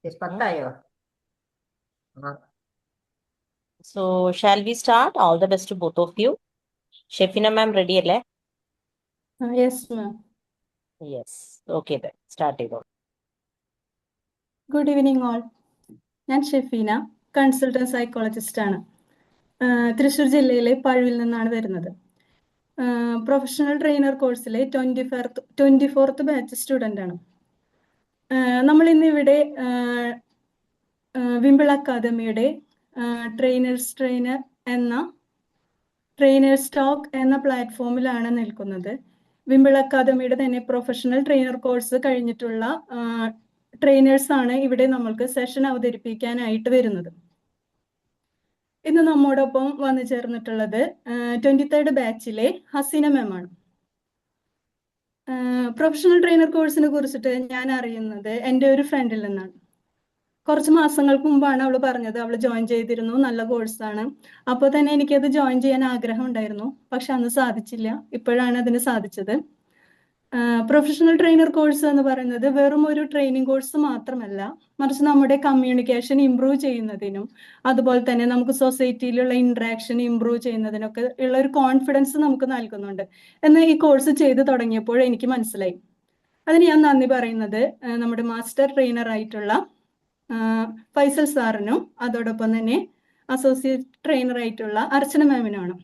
Yes, പത്തായോ? So, shall we start? All the best to both of you. Shefina ma'am, ready അല്ലേ? Yes, ma'am. Yes. Okay then. Start ചെയ്തോ. Good evening all. ഞാൻ Shefeena, consultant psychologist ആണ്. തൃശ്ശൂർ ജില്ലയിലെ പഴുവിൽ നിന്നാണ് വരുന്നത്. Professional trainer കോഴ്സിലെ 24th batch student ആണ്. നമ്മൾ ഇന്നിവിടെ വിംബിൾ അക്കാദമിയുടെ ട്രെയിനേഴ്സ് ടോക്ക് എന്ന പ്ലാറ്റ്ഫോമിലാണ് നിൽക്കുന്നത്. വിംബിൾ അക്കാദമിയുടെ തന്നെ പ്രൊഫഷണൽ ട്രെയിനർ കോഴ്സ് കഴിഞ്ഞിട്ടുള്ള ട്രെയിനേഴ്സ് ആണ് ഇവിടെ നമ്മൾക്ക് സെഷൻ അവതരിപ്പിക്കാനായിട്ട് വരുന്നത്. ഇന്ന് നമ്മോടൊപ്പം വന്നു ചേർന്നിട്ടുള്ളത് 23rd ബാച്ചിലെ ഹസീന മാം ആണ്. പ്രൊഫഷണൽ ട്രെയിനർ കോഴ്സിനെ കുറിച്ചിട്ട് ഞാൻ അറിയുന്നത് എൻ്റെ ഒരു ഫ്രണ്ടിൽ നിന്നാണ്. കുറച്ച് മാസങ്ങൾക്ക് മുമ്പാണ് അവൾ പറഞ്ഞത് അവൾ ജോയിൻ ചെയ്തിരുന്നു, നല്ല കോഴ്സാണ്. അപ്പോൾ തന്നെ എനിക്കത് ജോയിൻ ചെയ്യാൻ ആഗ്രഹം ഉണ്ടായിരുന്നു, പക്ഷെ അന്ന് സാധിച്ചില്ല. ഇപ്പോഴാണ് അതിന് സാധിച്ചത്. പ്രൊഫഷണൽ ട്രെയിനർ കോഴ്സ് എന്ന് പറയുന്നത് വെറും ഒരു ട്രെയിനിങ് കോഴ്സ് മാത്രമല്ല, മറിച്ച് നമ്മുടെ കമ്മ്യൂണിക്കേഷൻ ഇംപ്രൂവ് ചെയ്യുന്നതിനും അതുപോലെ തന്നെ നമുക്ക് സൊസൈറ്റിയിലുള്ള ഇൻട്രാക്ഷൻ ഇംപ്രൂവ് ചെയ്യുന്നതിനൊക്കെ ഉള്ള ഒരു കോൺഫിഡൻസ് നമുക്ക് നൽകുന്നുണ്ട് എന്ന് ഈ കോഴ്സ് ചെയ്ത് തുടങ്ങിയപ്പോൾ എനിക്ക് മനസ്സിലായി. അതിന് ഞാൻ നന്ദി പറയുന്നത് നമ്മുടെ മാസ്റ്റർ ട്രെയിനർ ആയിട്ടുള്ള ഫൈസൽ സാറിനും അതോടൊപ്പം തന്നെ അസോസിയേറ്റ് ട്രെയിനർ ആയിട്ടുള്ള അർച്ചന മാമിനാണ്.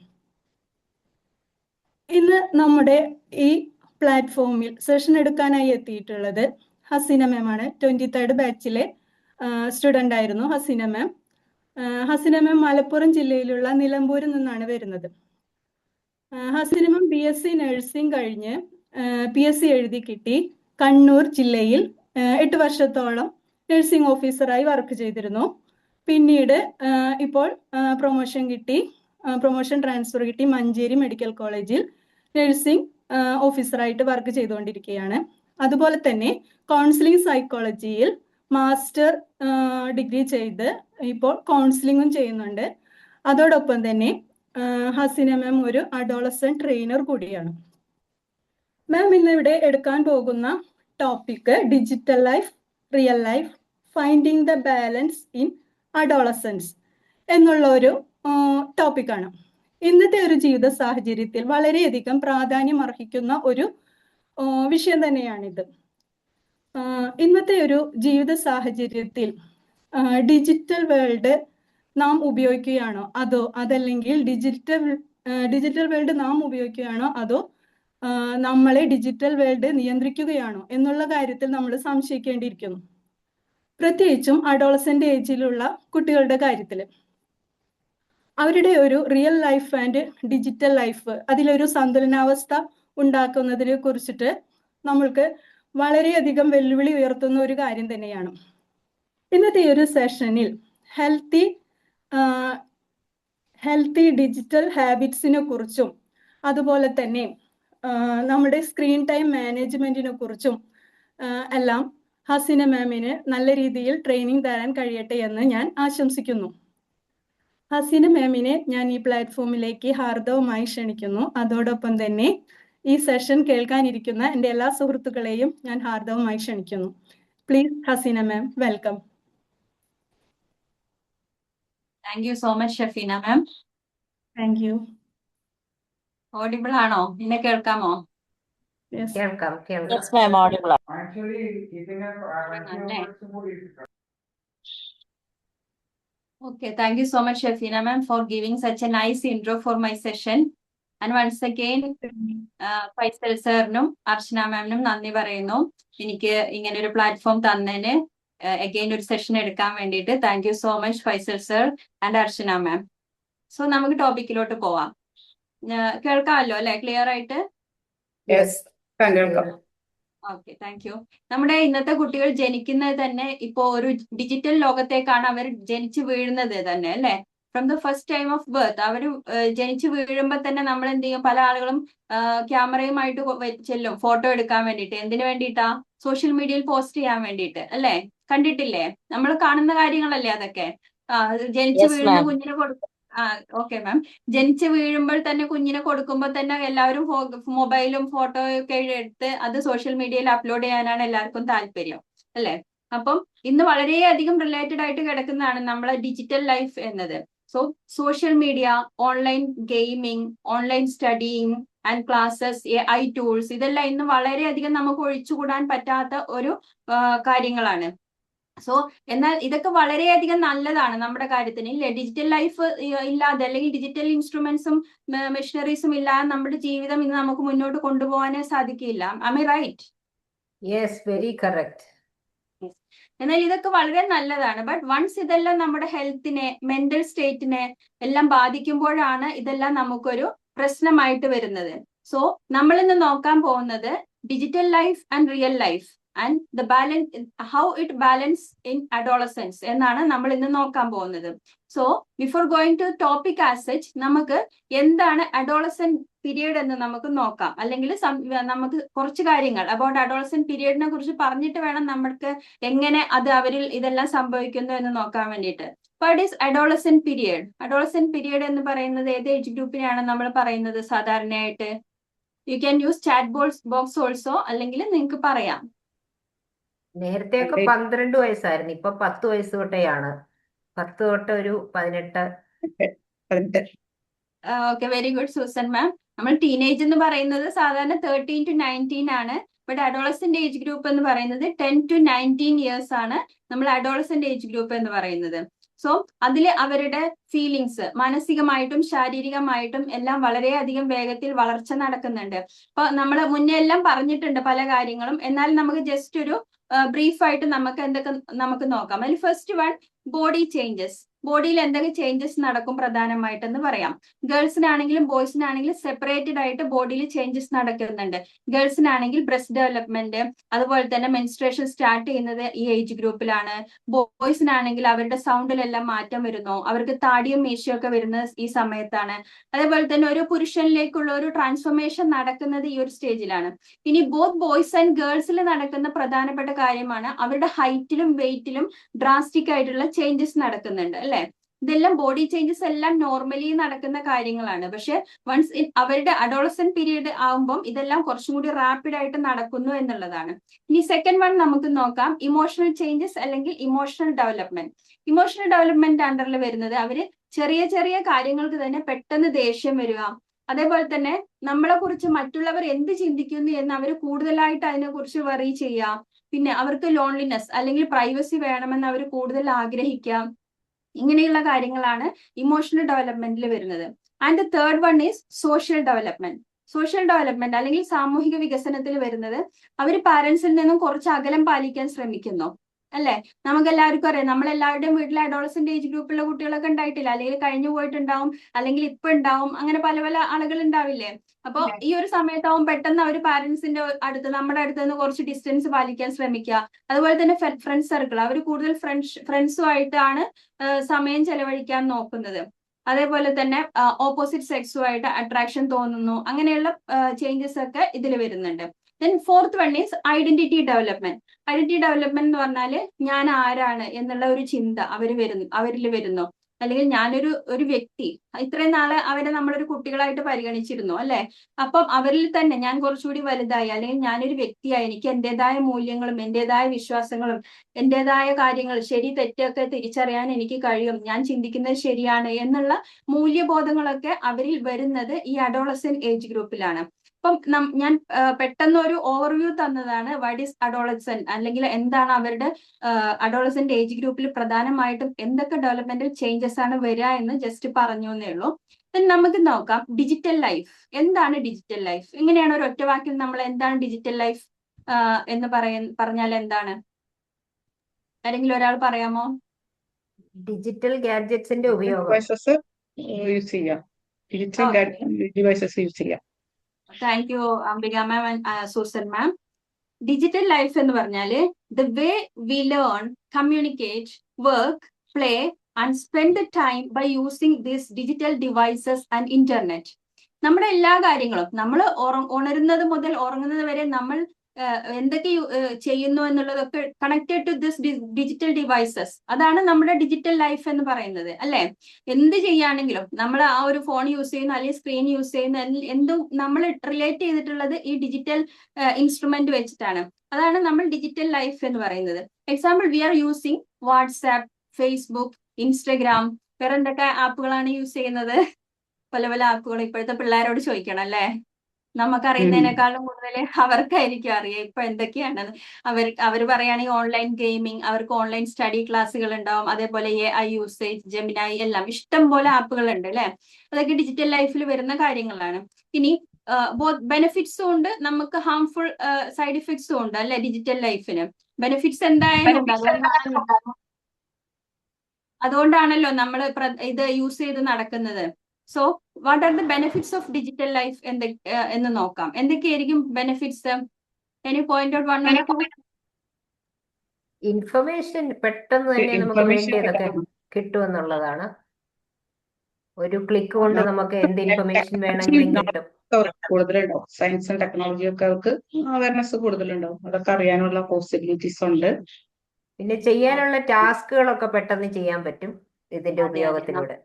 ഇന്ന് നമ്മുടെ ഈ പ്ലാറ്റ്ഫോമിൽ സെഷൻ എടുക്കാനായി എത്തിയിട്ടുള്ളത് ഹസീന മാം ആണ്. 23rd ബാച്ചിലെ സ്റ്റുഡൻ്റ് ആയിരുന്നു ഹസീന മാം. ഹസീന മാം മലപ്പുറം ജില്ലയിലുള്ള നിലമ്പൂരിൽ നിന്നാണ് വരുന്നത്. ഹസീന മാം BSc നഴ്സിംഗ് കഴിഞ്ഞ് PSc എഴുതി കിട്ടി കണ്ണൂർ ജില്ലയിൽ 8 വർഷത്തോളം നഴ്സിംഗ് ഓഫീസറായി വർക്ക് ചെയ്തിരുന്നു. പിന്നീട് ഇപ്പോൾ പ്രൊമോഷൻ ട്രാൻസ്ഫർ കിട്ടി മഞ്ചേരി മെഡിക്കൽ കോളേജിൽ നഴ്സിംഗ് ഓഫീസറായിട്ട് വർക്ക് ചെയ്തുകൊണ്ടിരിക്കുകയാണ്. അതുപോലെ തന്നെ കൗൺസിലിംഗ് സൈക്കോളജിയിൽ മാസ്റ്റർ ഡിഗ്രി ചെയ്ത് ഇപ്പോൾ കൗൺസിലിംഗും ചെയ്യുന്നുണ്ട്. അതോടൊപ്പം തന്നെ ഹസീന മാം ഒരു അഡോളസെന്റ് ട്രെയിനർ കൂടിയാണ്. മാം ഇന്ന് ഇവിടെ എടുക്കാൻ പോകുന്ന topic digital life, real life, finding the balance in adolescence എന്നുള്ള ഒരു ടോപ്പിക്കാണ്. ഇന്നത്തെ ഒരു ജീവിത സാഹചര്യത്തിൽ വളരെയധികം പ്രാധാന്യം അർഹിക്കുന്ന ഒരു വിഷയം തന്നെയാണിത്. ഇന്നത്തെ ഒരു ജീവിത സാഹചര്യത്തിൽ ഡിജിറ്റൽ വേൾഡ് നാം ഉപയോഗിക്കുകയാണോ അതല്ലെങ്കിൽ ഡിജിറ്റൽ വേൾഡ് നാം ഉപയോഗിക്കുകയാണോ അതോ നമ്മളെ ഡിജിറ്റൽ വേൾഡ് നിയന്ത്രിക്കുകയാണോ എന്നുള്ള കാര്യത്തിൽ നമ്മൾ സംശയിക്കേണ്ടിയിരിക്കുന്നു. പ്രത്യേകിച്ചും അഡോളസെന്റ് ഏജിലുള്ള കുട്ടികളുടെ കാര്യത്തിൽ അവരുടെ ഒരു real life and digital life അതിലൊരു സന്തുലനാവസ്ഥ ഉണ്ടാക്കുന്നതിനെ കുറിച്ചിട്ട് നമ്മൾക്ക് വളരെയധികം വെല്ലുവിളി ഉയർത്തുന്ന ഒരു കാര്യം തന്നെയാണ്. ഇന്നത്തെ ഈ ഒരു സെഷനിൽ ഹെൽത്തി ഡിജിറ്റൽ ഹാബിറ്റ്സിനെ കുറിച്ചും അതുപോലെ തന്നെ നമ്മുടെ സ്ക്രീൻ ടൈം മാനേജ്മെന്റിനെ കുറിച്ചും എല്ലാം ഹസീന മാമിന് നല്ല രീതിയിൽ ട്രെയിനിങ് തരാൻ കഴിയട്ടെ എന്ന് ഞാൻ ആശംസിക്കുന്നു. ഹസീന മാമിനെ ഞാൻ ഈ പ്ലാറ്റ്ഫോമിലേക്ക് ഹാർദവമായി ക്ഷണിക്കുന്നു. അതോടൊപ്പം തന്നെ ഈ സെഷൻ കേൾക്കാനിരിക്കുന്ന എൻ്റെ എല്ലാ സുഹൃത്തുക്കളെയും ഞാൻ ഹാർദവമായി ക്ഷണിക്കുന്നു. Please Haseena ma'am, welcome. Thank you so much Shafeena ma'am. Thank you. Audible ആണോ? എന്നെ കേൾക്കാമോ? കേൾക്കാം. Yes ma'am, audible. Okay, thank you so much Shafina ma'am for giving such a nice intro for my session. And once again Faisal സാറിനും അർച്ചന മാമിനും നന്ദി പറയുന്നു എനിക്ക് ഇങ്ങനെ ഒരു പ്ലാറ്റ്ഫോം തന്നതിന് അഗെയിൻ ഒരു സെഷൻ എടുക്കാൻ വേണ്ടിയിട്ട്. Thank you so much Faisal sir and Archana ma'am. So നമുക്ക് ടോപ്പിക്കിലോട്ട് പോവാം. കേൾക്കാമല്ലോ അല്ലെ? ക്ലിയർ ആയിട്ട്? Okay, thank you. നമ്മുടെ ഇന്നത്തെ കുട്ടികൾ ജനിക്കുന്നത് തന്നെ ഇപ്പോ ഒരു ഡിജിറ്റൽ ലോകത്തേക്കാണ് അവർ ജനിച്ചു വീഴുന്നത് തന്നെ അല്ലെ. From the first time of birth അവർ ജനിച്ചു വീഴുമ്പോൾ തന്നെ നമ്മൾ എന്ത് ചെയ്യും? പല ആളുകളും ക്യാമറയുമായിട്ട് ചെല്ലും ഫോട്ടോ എടുക്കാൻ വേണ്ടിയിട്ട്. എന്തിനു വേണ്ടിയിട്ടാ? സോഷ്യൽ മീഡിയയിൽ പോസ്റ്റ് ചെയ്യാൻ വേണ്ടിയിട്ട് അല്ലെ. കണ്ടിട്ടില്ലേ? നമ്മൾ കാണുന്ന കാര്യങ്ങളല്ലേ അതൊക്കെ. ജനിച്ചു വീഴുന്ന കുഞ്ഞിനെ കൊടുക്കും. Okay ma'am. ജനിച്ച് വീഴുമ്പോൾ തന്നെ കുഞ്ഞിനെ കൊടുക്കുമ്പോൾ തന്നെ എല്ലാവരും മൊബൈലും ഫോട്ടോയൊക്കെ എടുത്ത് അത് സോഷ്യൽ മീഡിയയിൽ അപ്ലോഡ് ചെയ്യാനാണ് എല്ലാവർക്കും താല്പര്യം അല്ലെ. അപ്പം ഇന്ന് വളരെയധികം റിലേറ്റഡ് ആയിട്ട് കിടക്കുന്നതാണ് നമ്മളെ ഡിജിറ്റൽ ലൈഫ് എന്നത്. So social media, online gaming, online studying and classes, AI tools, ഇതെല്ലാം ഇന്ന് വളരെയധികം നമുക്ക് ഒഴിച്ചുകൂടാൻ പറ്റാത്ത ഒരു കാര്യങ്ങളാണ്. സോ എന്നാൽ ഇതൊക്കെ വളരെയധികം നല്ലതാണ് നമ്മുടെ കാര്യത്തിന്, ഇല്ലേ? ഡിജിറ്റൽ ലൈഫ് ഇല്ലാതെ അല്ലെങ്കിൽ ഡിജിറ്റൽ ഇൻസ്ട്രുമെന്റ്സും മെഷീനറീസും ഇല്ലാതെ നമ്മുടെ ജീവിതം ഇന്ന് നമുക്ക് മുന്നോട്ട് കൊണ്ടുപോകാനേ സാധിക്കില്ല. Am I right? Yes, very correct. എന്നാൽ ഇതൊക്കെ വളരെ നല്ലതാണ്. ബട്ട് വൺസ് ഇതെല്ലാം നമ്മുടെ ഹെൽത്തിനെ, മെന്റൽ സ്റ്റേറ്റിനെ എല്ലാം ബാധിക്കുമ്പോഴാണ് ഇതെല്ലാം നമുക്കൊരു പ്രശ്നമായിട്ട് വരുന്നത്. സോ നമ്മൾ ഇന്ന് നോക്കാൻ പോകുന്നത് digital life and real life and the balance, how it balance in adolescence എന്നാണ് നമ്മൾ ഇന്ന് നോക്കാൻ പോകുന്നത്. So before going to topic as such, നമുക്ക് എന്താണ് അഡോളസെന്റ് പീരിയഡ് എന്ന് നമുക്ക് നോക്കാം. അല്ലെങ്കിൽ നമുക്ക് കുറച്ച് കാര്യങ്ങൾ അബൌട്ട് അഡോളസെന്റ് പീരിയഡിനെ കുറിച്ച് പറഞ്ഞിട്ട് വേണം നമുക്ക് എങ്ങനെ അത് അവരിൽ ഇതെല്ലാം സംഭവിക്കുന്നു എന്ന് നോക്കാൻ വേണ്ടിയിട്ട്. What is adolescent period? Adolescent period എന്ന് പറയുന്നത് ഏത് ഏജ് ഗ്രൂപ്പിനെയാണ് നമ്മൾ പറയുന്നത് സാധാരണയായിട്ട്? You can use chat box also, അല്ലെങ്കിൽ നിങ്ങൾക്ക് പറയാം. നേരത്തെയൊക്കെ 12 വയസ്സായിരുന്നു, ഇപ്പൊ 10 വയസ്സ് തൊട്ടേയാണ്. 10 തൊട്ട് ഒരു 18. ഓക്കെ, വെരി ഗുഡ് സൂസൻ മാം. നമ്മൾ ടീനേജ് എന്ന് പറയുന്നത് സാധാരണ 13 to 19 ആണ്. ബട്ട് അഡോളസെന്റ് ഏജ് ഗ്രൂപ്പ് എന്ന് പറയുന്നത് 10 to 19 ഇയേഴ്സ് ആണ് നമ്മൾ അഡോളസെന്റ് ഏജ് ഗ്രൂപ്പ് എന്ന് പറയുന്നത്. സോ അതിൽ അവരുടെ ഫീലിങ്സ് മാനസികമായിട്ടും ശാരീരികമായിട്ടും എല്ലാം വളരെയധികം വേഗത്തിൽ വളർച്ച നടക്കുന്നുണ്ട്. അപ്പൊ നമ്മൾ മുന്നേ എല്ലാം പറഞ്ഞിട്ടുണ്ട് പല കാര്യങ്ങളും, എന്നാൽ നമുക്ക് ജസ്റ്റ് ഒരു ബ്രീഫായിട്ട് നമുക്ക് എന്തൊക്കെ നമുക്ക് നോക്കാം. അതിൽ ഫസ്റ്റ് വൺ, ബോഡി ചേഞ്ചസ്. ബോഡിയിൽ എന്തൊക്കെ ചേഞ്ചസ് നടക്കും പ്രധാനമായിട്ടെന്ന് പറയാം. ഗേൾസിനാണെങ്കിലും ബോയ്സിനാണെങ്കിലും സെപ്പറേറ്റഡ് ആയിട്ട് ബോഡിയിൽ ചേഞ്ചസ് നടക്കുന്നുണ്ട്. ഗേൾസിനാണെങ്കിൽ ബ്രസ്റ്റ് ഡെവലപ്മെന്റ്, അതുപോലെ തന്നെ മെൻസ്ട്രേഷൻ സ്റ്റാർട്ട് ചെയ്യുന്നത് ഈ ഏജ് ഗ്രൂപ്പിലാണ്. ബോയ്സിനാണെങ്കിൽ അവരുടെ സൗണ്ടിലെല്ലാം മാറ്റം വരുന്നു, അവർക്ക് താടിയും മീശയും ഒക്കെ വരുന്നത് ഈ സമയത്താണ്. അതേപോലെ തന്നെ ഒരു പുരുഷനിലേക്കുള്ള ഒരു ട്രാൻസ്ഫോർമേഷൻ നടക്കുന്നത് ഈ ഒരു സ്റ്റേജിലാണ്. ഇനി ബോത്ത് ബോയ്സ് ആൻഡ് ഗേൾസിൽ നടക്കുന്ന പ്രധാനപ്പെട്ട കാര്യമാണ് അവരുടെ ഹൈറ്റിലും വെയിറ്റിലും ഡ്രാസ്റ്റിക് ആയിട്ടുള്ള ചേഞ്ചസ് നടക്കുന്നുണ്ട്, അല്ലെ? ഇതെല്ലാം ബോഡി ചേഞ്ചസ് എല്ലാം നോർമലി നടക്കുന്ന കാര്യങ്ങളാണ്. പക്ഷെ വൺസ് അവരുടെ അഡോളസെന്റ് പീരീഡ് ആകുമ്പോൾ ഇതെല്ലാം കുറച്ചും കൂടി റാപ്പിഡ് ആയിട്ട് നടക്കുന്നു എന്നുള്ളതാണ്. ഇനി സെക്കൻഡ് വൺ നമുക്ക് നോക്കാം, ഇമോഷണൽ ചേഞ്ചസ് അല്ലെങ്കിൽ ഇമോഷണൽ ഡെവലപ്മെന്റ്. ഇമോഷണൽ ഡെവലപ്മെന്റ് അണ്ടറിൽ വരുന്നത് അവര് ചെറിയ ചെറിയ കാര്യങ്ങൾക്ക് തന്നെ പെട്ടെന്ന് ദേഷ്യം വരിക, അതേപോലെ തന്നെ നമ്മളെ കുറിച്ച് മറ്റുള്ളവർ എന്ത് ചിന്തിക്കുന്നു എന്ന് അവർ കൂടുതലായിട്ട് അതിനെ കുറിച്ച് വറി ചെയ്യുക. പിന്നെ അവർക്ക് ലോൺലിനെസ് അല്ലെങ്കിൽ പ്രൈവസി വേണമെന്ന് അവർ കൂടുതൽ ആഗ്രഹിക്കാം. ഇങ്ങനെയുള്ള കാര്യങ്ങളാണ് ഇമോഷണൽ ഡെവലപ്മെന്റിൽ വരുന്നത്. And third one is social development. Social development അല്ലെങ്കിൽ സാമൂഹിക വികസനത്തിൽ വരുന്നത് അവർ പാരന്റ്സിൽ നിന്നും കുറച്ച് അകലം പാലിക്കാൻ ശ്രമിക്കുന്നു, അല്ലെ? നമുക്ക് എല്ലാവർക്കും അറിയാം, നമ്മളെല്ലാവരുടെയും വീട്ടിലെ അഡോളസെന്റ് ഏജ് ഗ്രൂപ്പിലുള്ള കുട്ടികളൊക്കെ ഉണ്ടായിട്ടില്ല, അല്ലെങ്കിൽ കഴിഞ്ഞു പോയിട്ടുണ്ടാവും, അല്ലെങ്കിൽ ഇപ്പൊ ഉണ്ടാവും, അങ്ങനെ പല പല ആളുകൾ ഉണ്ടാവില്ലേ? അപ്പൊ ഈ ഒരു സമയത്താവും പെട്ടെന്ന് അവർ പാരന്റ്സിന്റെ അടുത്ത്, നമ്മുടെ അടുത്ത് നിന്ന് കുറച്ച് ഡിസ്റ്റൻസ് പാലിക്കാൻ ശ്രമിക്കുക. അതുപോലെ തന്നെ ഫ്രണ്ട്സ് സർക്കിൾ, അവർ കൂടുതൽ ഫ്രണ്ട്സുമായിട്ടാണ് സമയം ചെലവഴിക്കാൻ നോക്കുന്നത്. അതേപോലെ തന്നെ ഓപ്പോസിറ്റ് സെക്സുമായിട്ട് അട്രാക്ഷൻ തോന്നുന്നു. അങ്ങനെയുള്ള ചേഞ്ചസ് ഒക്കെ ഇതിൽ വരുന്നുണ്ട്. Then fourth one is identity development. Identity development എന്ന് പറഞ്ഞാല് ഞാൻ ആരാണ് എന്നുള്ള ഒരു ചിന്ത അവരിൽ വരുന്നു. അല്ലെങ്കിൽ ഞാനൊരു വ്യക്തി, ഇത്രയും നാളെ അവരെ നമ്മളൊരു കുട്ടികളായിട്ട് പരിഗണിച്ചിരുന്നു, അല്ലെ? അപ്പം അവരിൽ തന്നെ ഞാൻ കുറച്ചുകൂടി വലുതായി, അല്ലെങ്കിൽ ഞാനൊരു വ്യക്തിയായി, എനിക്ക് എന്റേതായ മൂല്യങ്ങളും എന്റേതായ വിശ്വാസങ്ങളും എന്റേതായ കാര്യങ്ങൾ ശരി തെറ്റൊക്കെ തിരിച്ചറിയാൻ എനിക്ക് കഴിയും, ഞാൻ ചിന്തിക്കുന്നത് ശരിയാണ് എന്നുള്ള മൂല്യബോധങ്ങളൊക്കെ അവരിൽ വരുന്നത് ഈ അഡോളസെന്റ് ഏജ് ഗ്രൂപ്പിലാണ്. അപ്പം ഞാൻ പെട്ടെന്ന് ഒരു ഓവർവ്യൂ തന്നതാണ് വാട്ട് ഈസ് അഡോളസെന്റ്, അല്ലെങ്കിൽ എന്താണ് അവരുടെ അഡോളസെന്റ് ഏജ് ഗ്രൂപ്പിൽ പ്രധാനമായിട്ടും എന്തൊക്കെ ഡെവലപ്മെന്റൽ ചേഞ്ചസ് ആണ് വരിക എന്ന് ജസ്റ്റ് പറഞ്ഞു എന്നേ ഉള്ളൂ. നമുക്ക് നോക്കാം ഡിജിറ്റൽ ലൈഫ്. എന്താണ് ഡിജിറ്റൽ ലൈഫ്? എങ്ങനെയാണ് ഒരു ഒറ്റ വാക്കിൽ നമ്മൾ എന്താണ് ഡിജിറ്റൽ ലൈഫ് എന്ന് പറഞ്ഞാൽ എന്താണ്? ആരെങ്കിലും ഒരാൾ പറയാമോ? ഡിജിറ്റൽ ഗാഡ്ജറ്റ്സിന്റെ ഉപയോഗം. യൂസ് ചെയ്യാം, ഡിജിറ്റൽ ഡിവൈസസ് യൂസ് ചെയ്യാം. Thank you Ambika ma'am and Susan ma'am. Digital life എന്ന് പറഞ്ഞാല് the way we learn, communicate, work, play and spend the time by using this digital devices and internet. നമ്മുടെ എല്ലാ കാര്യങ്ങളും, നമ്മൾ ഉണരുന്നത് മുതൽ ഉറങ്ങുന്നത് വരെ നമ്മൾ എന്തൊക്കെ ചെയ്യുന്നു എന്നുള്ളതൊക്കെ connected to this digital devices. അതാണ് നമ്മുടെ ഡിജിറ്റൽ ലൈഫ് എന്ന് പറയുന്നത്, അല്ലെ? എന്ത് ചെയ്യുകയാണെങ്കിലും നമ്മൾ ആ ഒരു ഫോൺ യൂസ് ചെയ്യുന്ന അല്ലെങ്കിൽ സ്ക്രീൻ യൂസ് ചെയ്യുന്ന എന്തും നമ്മൾ റിലേറ്റ് ചെയ്തിട്ടുള്ളത് ഈ ഡിജിറ്റൽ ഇൻസ്ട്രുമെന്റ് വെച്ചിട്ടാണ്. അതാണ് നമ്മൾ ഡിജിറ്റൽ ലൈഫ് എന്ന് പറയുന്നത്. Example, we are using WhatsApp, Facebook, Instagram. വേറെ എന്തൊക്കെ ആപ്പുകളാണ് യൂസ് ചെയ്യുന്നത്? പല പല ആപ്പുകൾ ഇപ്പോഴത്തെ പിള്ളേരോട് ചോദിക്കണം, അല്ലെ? നമുക്കറിയുന്നതിനേക്കാളും കൂടുതൽ അവർക്കായിരിക്കും അറിയാം ഇപ്പൊ എന്തൊക്കെയാണെന്ന്. അവർ പറയുകയാണെങ്കിൽ ഓൺലൈൻ ഗെയിമിംഗ്, അവർക്ക് ഓൺലൈൻ സ്റ്റഡി ക്ലാസ്സുകൾ ഉണ്ടാവും, അതേപോലെ AI യൂസേജ്, ജെമിനായി, എല്ലാം ഇഷ്ടം പോലെ ആപ്പുകൾ ഉണ്ട്, അല്ലെ? അതൊക്കെ ഡിജിറ്റൽ ലൈഫിൽ വരുന്ന കാര്യങ്ങളാണ്. ഇനി ബെനിഫിറ്റ്സും ഉണ്ട്, നമുക്ക് ഹാംഫുൾ സൈഡ് ഇഫക്ട്സും ഉണ്ട്, അല്ലെ? ഡിജിറ്റൽ ലൈഫിന് ബെനിഫിറ്റ്സ് എന്തായാലും ഉണ്ട്. അതുകൊണ്ടാണല്ലോ നമ്മൾ ഇത് യൂസ് ചെയ്ത് നടക്കുന്നത്. So what are the benefits of digital life എന്ന് നോക്കാം. എന്തൊക്കെയായിരിക്കും benefits? Any point out one? Information പെട്ടെന്ന് തന്നെ നമുക്ക് വേണ്ടിയതൊക്കെ കിട്ടുമെന്നുള്ളതാണ്. ഒരു ക്ലിക്ക് കൊണ്ട് നമുക്ക് എന്ത് ഇൻഫർമേഷൻ വേണമെങ്കിലും കിട്ടും. കൂടുതലുണ്ടാവും. സയൻസും ടെക്നോളജിയും ഒക്കെ അവർക്ക് അവയർനെസ് കൂടുതലുണ്ടാവും. അതൊക്കെ അറിയാനുള്ള പോസിബിലിറ്റീസ് ഉണ്ട്. പിന്നെ ചെയ്യാനുള്ള ടാസ്കുകളൊക്കെ പെട്ടെന്ന് ചെയ്യാൻ പറ്റും ഇതിന്റെ ഉപയോഗത്തിലൂടെ.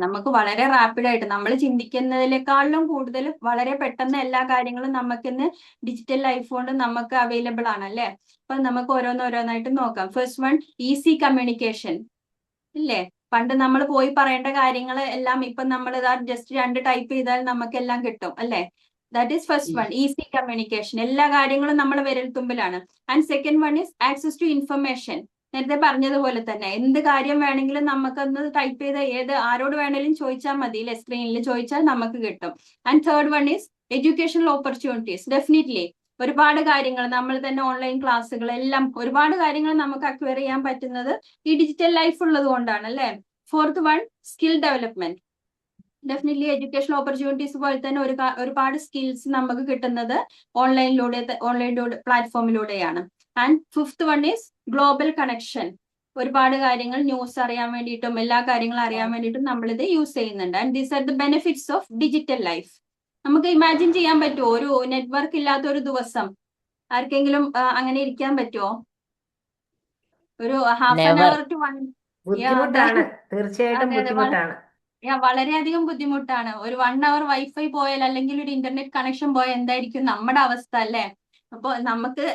നമുക്ക് വളരെ റാപ്പിഡായിട്ട് നമ്മൾ ചിന്തിക്കുന്നതിനേക്കാളും കൂടുതൽ വളരെ പെട്ടെന്ന് എല്ലാ കാര്യങ്ങളും നമുക്കിന്ന് ഡിജിറ്റൽ ലൈഫ് കൊണ്ട് നമുക്ക് അവൈലബിൾ ആണ്, അല്ലെ? അപ്പൊ നമുക്ക് ഓരോന്നോരോന്നായിട്ട് നോക്കാം. ഫസ്റ്റ് വൺ, ഈസി കമ്മ്യൂണിക്കേഷൻ, ഇല്ലേ? പണ്ട് നമ്മൾ പോയി പറയേണ്ട കാര്യങ്ങൾ എല്ലാം ഇപ്പൊ നമ്മൾ ജസ്റ്റ് 2 ടൈപ്പ് ചെയ്താൽ നമുക്കെല്ലാം കിട്ടും, അല്ലെ? That is first one, easy communication. എല്ലാ കാര്യങ്ങളും നമ്മൾ വിരൽത്തുമ്പിലാണ്. And second one is access to information. നേരത്തെ പറഞ്ഞതുപോലെ തന്നെ എന്ത് കാര്യം വേണമെങ്കിലും നമുക്കൊന്ന് ടൈപ്പ് ചെയ്ത് ആരോട് വേണമെങ്കിലും ചോദിച്ചാൽ മതി, അല്ലെ? സ്ക്രീനിൽ ചോദിച്ചാൽ നമുക്ക് കിട്ടും. And third one is educational opportunities. Definitely ഒരുപാട് കാര്യങ്ങൾ നമ്മൾ തന്നെ ഓൺലൈൻ ക്ലാസ്സുകൾ എല്ലാം ഒരുപാട് കാര്യങ്ങൾ നമുക്ക് അക്വയർ ചെയ്യാൻ പറ്റുന്നത് ഈ ഡിജിറ്റൽ ലൈഫ് ഉള്ളത് കൊണ്ടാണ്, അല്ലെ? Fourth one, skill development. Definitely educational opportunities പോലെ തന്നെ ഒരുപാട് സ്കിൽസ് നമുക്ക് കിട്ടുന്നത് ഓൺലൈൻ പ്ലാറ്റ്ഫോമിലൂടെയാണ്. And fifth one is global connection. ഒരുപാട് കാര്യങ്ങൾ ന്യൂസ് അറിയാൻ വേണ്ടിയിട്ടും എല്ലാ കാര്യങ്ങളും അറിയാൻ വേണ്ടിയിട്ടും നമ്മളിത് യൂസ് ചെയ്യുന്നുണ്ട്. And these are the benefits of digital life. നമുക്ക് ഇമാജിൻ ചെയ്യാൻ പറ്റുമോ ഒരു നെറ്റ്വർക്ക് ഇല്ലാത്ത ഒരു ദിവസം? ആർക്കെങ്കിലും അങ്ങനെ ഇരിക്കാൻ പറ്റുമോ? ഒരു ഹാഫ് ആൻ അവർ ടു 1 ബുദ്ധിമുട്ടാണ്, തീർച്ചയായിട്ടും ബുദ്ധിമുട്ടാണ്. വളരെയധികം ബുദ്ധിമുട്ടാണ്. ഒരു 1 അവർ വൈഫൈ പോയാൽ അല്ലെങ്കിൽ ഒരു ഇന്റർനെറ്റ് കണക്ഷൻ പോയാൽ എന്തായിരിക്കും നമ്മുടെ അവസ്ഥ, അല്ലെ? അപ്പൊ നമുക്ക്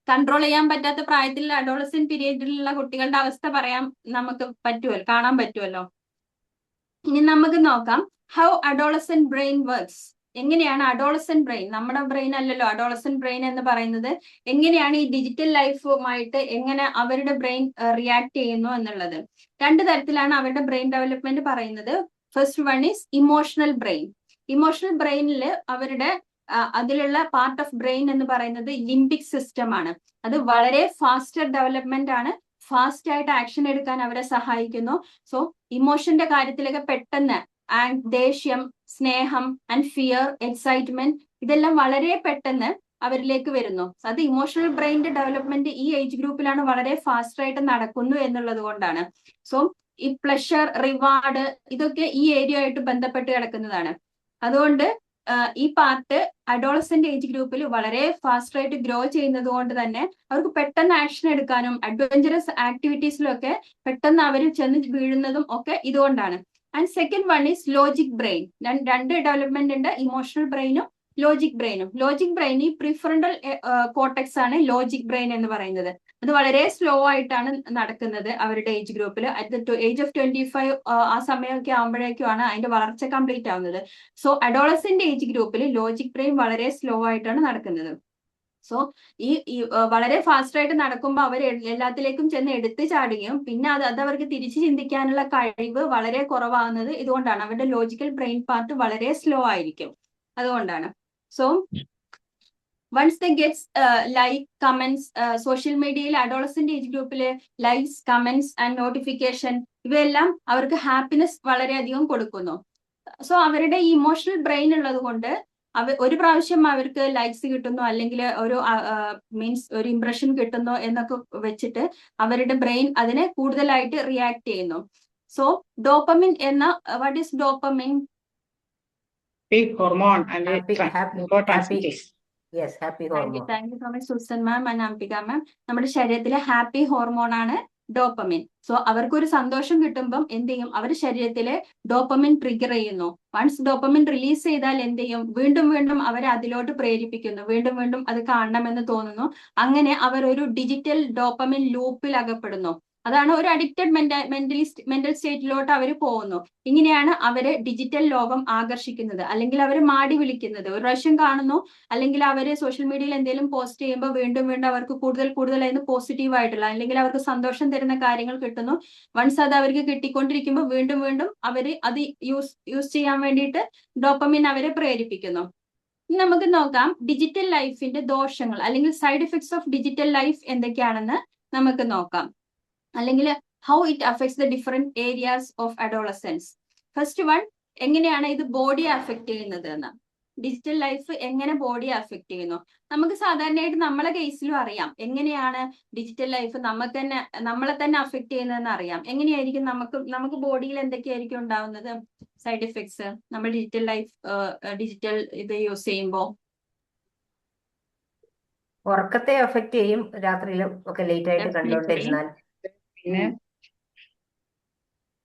കൺട്രോൾ ചെയ്യാൻ പറ്റാത്ത പ്രായത്തിൽ അഡോളസെന്റ് പീരീഡിലുള്ള കുട്ടികളുടെ അവസ്ഥ പറയാൻ നമുക്ക് കാണാൻ പറ്റുമല്ലോ. ഇനി നമുക്ക് നോക്കാം ഹൗ അഡോളസെന്റ് ബ്രെയിൻ വർക്ക്സ്. എങ്ങനെയാണ് അഡോളസെന്റ് ബ്രെയിൻ, നമ്മുടെ ബ്രെയിൻ അല്ലല്ലോ അഡോളസെന്റ് ബ്രെയിൻ എന്ന് പറയുന്നത്, എങ്ങനെയാണ് ഈ ഡിജിറ്റൽ ലൈഫുമായിട്ട് എങ്ങനെ അവരുടെ ബ്രെയിൻ റിയാക്ട് ചെയ്യുന്നു എന്നുള്ളത്. 2 തരത്തിലാണ് അവരുടെ ബ്രെയിൻ ഡെവലപ്മെന്റ് പറയുന്നത്. First one is emotional brain. Emotional ബ്രെയിനിൽ അവരുടെ അതിലുള്ള പാർട്ട് ഓഫ് ബ്രെയിൻ എന്ന് പറയുന്നത് ലിംബിക് സിസ്റ്റം ആണ്. അത് വളരെ ഫാസ്റ്റർ ഡെവലപ്മെന്റ് ആണ്, ഫാസ്റ്റ് ആയിട്ട് ആക്ഷൻ എടുക്കാൻ അവരെ സഹായിക്കുന്നു. സോ ഇമോഷന്റെ കാര്യത്തിലൊക്കെ പെട്ടെന്ന് ദേഷ്യം, സ്നേഹം ആൻഡ് ഫിയർ, എക്സൈറ്റ്മെന്റ്, ഇതെല്ലാം വളരെ പെട്ടെന്ന് അവരിലേക്ക് വരുന്നു. അത് ഇമോഷണൽ ബ്രെയിനിന്റെ ഡെവലപ്മെന്റ് ഈ ഏജ് ഗ്രൂപ്പിലാണ് വളരെ ഫാസ്റ്റ് ആയിട്ട് നടക്കുന്നു എന്നുള്ളത് കൊണ്ടാണ്. സോ ഈ പ്ലഷർ, റിവാർഡ്, ഇതൊക്കെ ഈ ഏരിയ ആയിട്ട് ബന്ധപ്പെട്ട് കിടക്കുന്നതാണ്. അതുകൊണ്ട് ഈ പാർട്ട് അഡോളസെന്റ് ഏജ് ഗ്രൂപ്പിൽ വളരെ ഫാസ്റ്റ് ആയിട്ട് ഗ്രോ ചെയ്യുന്നത് കൊണ്ട് തന്നെ അവർക്ക് പെട്ടെന്ന് ആക്ഷൻ എടുക്കാനും അഡ്വഞ്ചറസ് ആക്ടിവിറ്റീസിലൊക്കെ പെട്ടെന്ന് അവർ ചെന്ന് വീഴുന്നതും ഒക്കെ ഇതുകൊണ്ടാണ്. And second one is logic brain. 2 development ഉണ്ട്, ഇമോഷണൽ ബ്രെയിനും ലോജിക് ബ്രെയിനും. ലോജിക് ബ്രെയിൻ, ഈ പ്രിഫ്രണ്ടൽ കോർട്ടെക്സ് ആണ് ലോജിക് ബ്രെയിൻ എന്ന് പറയുന്നത്. അത് വളരെ സ്ലോ ആയിട്ടാണ് നടക്കുന്നത് അവരുടെ ഏജ് ഗ്രൂപ്പിൽ. അറ്റ് ദ ഏജ് ഓഫ് 25 ആ സമയമൊക്കെ ആകുമ്പോഴേക്കുമാണ് അതിന്റെ വളർച്ച കംപ്ലീറ്റ് ആവുന്നത്. സോ അഡോളസെന്റ് ഏജ് ഗ്രൂപ്പിൽ ലോജിക് ബ്രെയിൻ വളരെ സ്ലോ ആയിട്ടാണ് നടക്കുന്നത്. സോ ഈ വളരെ ഫാസ്റ്റ് ആയിട്ട് നടക്കുമ്പോൾ അവർ എല്ലാത്തിലേക്കും ചെന്ന് എടുത്തു ചാടുകയും പിന്നെ അത് അവർക്ക് തിരിച്ചു ചിന്തിക്കാനുള്ള കഴിവ് വളരെ കുറവാകുന്നത് ഇതുകൊണ്ടാണ്. അവരുടെ ലോജിക്കൽ ബ്രെയിൻ പാർട്ട് വളരെ സ്ലോ ആയിരിക്കും, അതുകൊണ്ടാണ്. So once the gets like, comments, social മീഡിയയിൽ അഡോളസെന്റ് ഏജ് ഗ്രൂപ്പില് ലൈക്സ്, കമന്റ്സ് ആൻഡ് നോട്ടിഫിക്കേഷൻ, ഇവയെല്ലാം അവർക്ക് ഹാപ്പിനെസ് വളരെയധികം കൊടുക്കുന്നു. സോ അവരുടെ ഈ ഇമോഷണൽ ബ്രെയിൻ ഉള്ളത് കൊണ്ട് ഒരു പ്രാവശ്യം അവർക്ക് ലൈക്സ് കിട്ടുന്നു അല്ലെങ്കിൽ ഒരു ഇംപ്രഷൻ കിട്ടുന്നു എന്നൊക്കെ വെച്ചിട്ട് അവരുടെ ബ്രെയിൻ അതിനെ കൂടുതലായിട്ട് റിയാക്ട് ചെയ്യുന്നു. സോ ഡോപ്പമിൻ എന്ന, what is dopamine? Hormone and neurotransmitters. Yes, happy hormone. Thank you so much Susan ma'am and Ambika ma'am. നമ്മുടെ ശരീരത്തിലെ ഹാപ്പി ഹോർമോൺ ആണ് ഡോപ്പമിൻ. സോ അവർക്കൊരു സന്തോഷം കിട്ടുമ്പം എന്ത് ചെയ്യും, അവർ ശരീരത്തിലെ ഡോപ്പമിൻ ട്രിഗർ ചെയ്യുന്നു. വൺസ് ഡോപ്പമിൻ റിലീസ് ചെയ്താൽ എന്ത് ചെയ്യും, വീണ്ടും വീണ്ടും അവരെ അതിലോട്ട് പ്രേരിപ്പിക്കുന്നു, വീണ്ടും വീണ്ടും അത് കാണണമെന്ന് തോന്നുന്നു. അങ്ങനെ അവർ ഒരു ഡിജിറ്റൽ ഡോപ്പമിൻ ലൂപ്പിൽ അകപ്പെടുന്നു. അതാണ് ഒരു അഡിക്റ്റഡ് മെന്റൽ സ്റ്റേറ്റിലോട്ട് അവർ പോകുന്നു. ഇങ്ങനെയാണ് അവര് ഡിജിറ്റൽ ലോകം ആകർഷിക്കുന്നത്, അല്ലെങ്കിൽ അവർ മാടി വിളിക്കുന്നത്. ഒരു പ്രാവശ്യം കാണുന്നു, അല്ലെങ്കിൽ അവര് സോഷ്യൽ മീഡിയയിൽ എന്തെങ്കിലും പോസ്റ്റ് ചെയ്യുമ്പോൾ വീണ്ടും വീണ്ടും അവർക്ക് കൂടുതൽ കൂടുതൽ അതിന് പോസിറ്റീവ് ആയിട്ടുള്ള, അല്ലെങ്കിൽ അവർക്ക് സന്തോഷം തരുന്ന കാര്യങ്ങൾ കിട്ടുന്നു. വൺസ് അത് അവർക്ക് കിട്ടിക്കൊണ്ടിരിക്കുമ്പോൾ വീണ്ടും വീണ്ടും അവര് അത് യൂസ് ചെയ്യാൻ വേണ്ടിയിട്ട് ഡോപ്പമിൻ അവരെ പ്രേരിപ്പിക്കുന്നു. ഇനി നമുക്ക് നോക്കാം ഡിജിറ്റൽ ലൈഫിന്റെ ദോഷങ്ങൾ അല്ലെങ്കിൽ side effects of digital life എന്തൊക്കെയാണെന്ന് നമുക്ക് നോക്കാം, അല്ലെങ്കിൽ how it affects the different areas of adolescence. First one, എങ്ങനെയാണ് ഇത് ബോഡി അഫക്ട് ചെയ്യുന്നത് എന്ന്. ഡിജിറ്റൽ ലൈഫ് എങ്ങനെ ബോഡിയെ അഫക്ട് ചെയ്യുന്നു? നമുക്ക് സാധാരണയായിട്ട് നമ്മളെ കേസിലും അറിയാം എങ്ങനെയാണ് ഡിജിറ്റൽ ലൈഫ് നമ്മളെ തന്നെ അഫക്ട് ചെയ്യുന്നതെന്ന് അറിയാം. എങ്ങനെയായിരിക്കും നമുക്ക് ബോഡിയിൽ എന്തൊക്കെയായിരിക്കും ഉണ്ടാവുന്നത് സൈഡ് എഫക്ട്സ് നമ്മൾ ഡിജിറ്റൽ ഇത് യൂസ് ചെയ്യുമ്പോൾ? ഉറക്കത്തെ അഫക്റ്റ് ചെയ്യും, രാത്രിയിലും ഒക്കെ ലേറ്റ് ആയിട്ട് കണ്ടുകൊണ്ടിരുന്നാൽ. പിന്നെ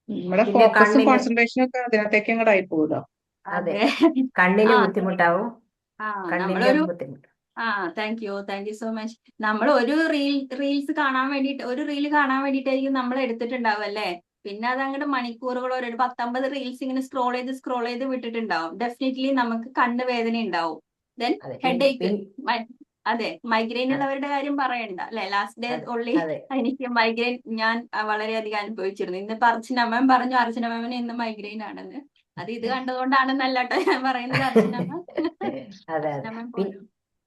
നമ്മുടെ പിന്നെ ഫോക്കസും കണ്ണിന് കോൺസെൻട്രേഷനും ഒക്കെ അതിനകത്തേക്ക് അങ്ങോട്ട് ആയി പോകുമല്ലോ. അതെ, അതെ. കണ്ണിന് ആ, ബുദ്ധിമുട്ടാവും. കണ്ണിന്റെ നമ്മളൊരു ബുദ്ധിമുട്ട്. Thank you so much. നമ്മൾ ഒരു റീൽസ് കാണാൻ വേണ്ടിയിട്ട്, ഒരു റീൽ കാണാൻ വേണ്ടിയിട്ടായിരിക്കും നമ്മൾ എടുത്തിട്ടുണ്ടാവും അല്ലേ. പിന്നെ അത് അങ്ങോട്ട് മണിക്കൂറുകളോ ഒരു 10-50 റീൽസ് ഇങ്ങനെ സ്ക്രോൾ ചെയ്ത് വിട്ടിട്ടുണ്ടാവും. ഡെഫിനറ്റ്ലി നമുക്ക് കണ്ണ് വേദന ഉണ്ടാവും. ദെൻ അതെ, ഹെഡേക്ക്. അതെ, മൈഗ്രെയിൻ ഉള്ളവരുടെ കാര്യം പറയണ്ട അല്ലെ. ലാസ്റ്റ് ഡേ ഓൺലി അതെ, എനിക്ക് മൈഗ്രെയിൻ ഞാൻ വളരെയധികം അനുഭവിച്ചിരുന്നു. ഇന്നിപ്പോ അർച്ചനമ്മൻ പറഞ്ഞു അർച്ചനമ്മന് ഇന്ന് മൈഗ്രെയിൻ ആണെന്ന്. അത് ഇത് കണ്ടതുകൊണ്ടാണെന്നല്ല കേട്ടോ ഞാൻ പറയുന്നത്. അർച്ചനമ്മ അതെ. അർച്ചനമ്മൻ പോലും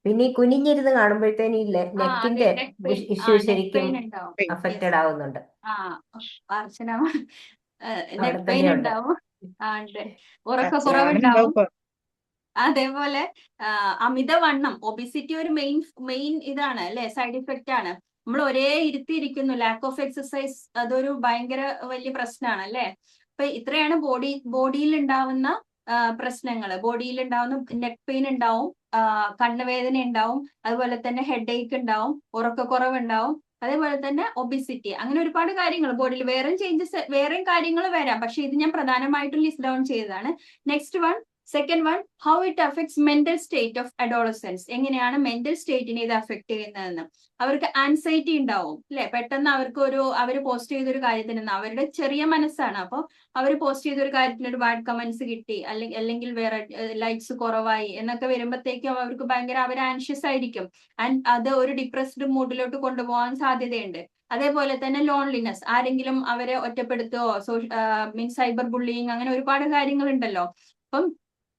പിന്നെ ഈ കുനിഞ്ഞിരുന്ന് കാണുമ്പോഴത്തേനും ഈ നെക്കിന്റെ ഇഷ്യൂ നെക്ക് ശരിക്കും പെയിൻ ഉണ്ടാവും. അഫക്റ്റഡ് ആവുന്നുണ്ട്. അർച്ചനമ്മ അവിടെ നെക്ക് പെയിൻ തന്നെയുണ്ട്. ഉണ്ടാവും. ഉണ്ട്, ഉറക്കക്കുറവുണ്ടാവും. അച്ഛനാവനുണ്ടാവും ഇപ്പൊ. അതേപോലെ അമിതവണ്ണം, ഒബിസിറ്റി ഒരു മെയിൻ ഇതാണ് അല്ലെ, സൈഡ് ഇഫക്റ്റ് ആണ്. നമ്മൾ ഒരേ ഇരുത്തിയിരിക്കുന്നു, ലാക്ക് ഓഫ് എക്സസൈസ് അതൊരു ഭയങ്കര വലിയ പ്രശ്നമാണ് അല്ലെ. അപ്പൊ ഇത്രയാണ് ബോഡിയിൽ ഉണ്ടാവുന്ന പ്രശ്നങ്ങൾ. ബോഡിയിൽ ഉണ്ടാവുന്ന നെക്ക് പെയിൻ ഉണ്ടാവും, കണ്ണുവേദന ഉണ്ടാവും, അതുപോലെ തന്നെ ഹെഡ് ഏക്ക് ഉണ്ടാവും, ഉറക്കക്കുറവ് ഉണ്ടാവും, അതേപോലെ തന്നെ ഒബിസിറ്റി. അങ്ങനെ ഒരുപാട് കാര്യങ്ങൾ ബോഡിയിൽ വേറെയും കാര്യങ്ങൾ വരാം. പക്ഷെ ഇത് ഞാൻ പ്രധാനമായിട്ടും ലിസ്റ്റ് ഡൗൺ ചെയ്തതാണ്. Next one, second one, how it affects mental state of adolescence. എങ്ങനെയാണ് മെന്റൽ സ്റ്റേറ്റിനെ ഇത് അഫക്ട് ചെയ്യുന്നതെന്ന്. അവർക്ക് ആൻസൈറ്റി ഉണ്ടാവും അല്ലെ. പെട്ടെന്ന് അവര് പോസ്റ്റ് ചെയ്തൊരു കാര്യത്തിന്, അവരുടെ ചെറിയ മനസ്സാണ്, അപ്പോൾ അവർ പോസ്റ്റ് ചെയ്തൊരു കാര്യത്തിന് ഒരു ബാഡ് കമന്റ്സ് കിട്ടി, അല്ലെങ്കിൽ വേറെ ലൈക്സ് കുറവായി എന്നൊക്കെ വരുമ്പോഴത്തേക്കും അവർക്ക് ഭയങ്കര അവർ ആൻഷ്യസ് ആയിരിക്കും. ആൻഡ് അത് ഒരു ഡിപ്രസ്ഡ് മൂഡിലോട്ട് കൊണ്ടുപോകാൻ സാധ്യതയുണ്ട്. അതേപോലെ തന്നെ ലോൺലിനെസ്, ആരെങ്കിലും അവരെ ഒറ്റപ്പെടുത്തുകയോ മീൻസ് സൈബർ ബുള്ളിങ്, അങ്ങനെ ഒരുപാട് കാര്യങ്ങളുണ്ടല്ലോ. അപ്പം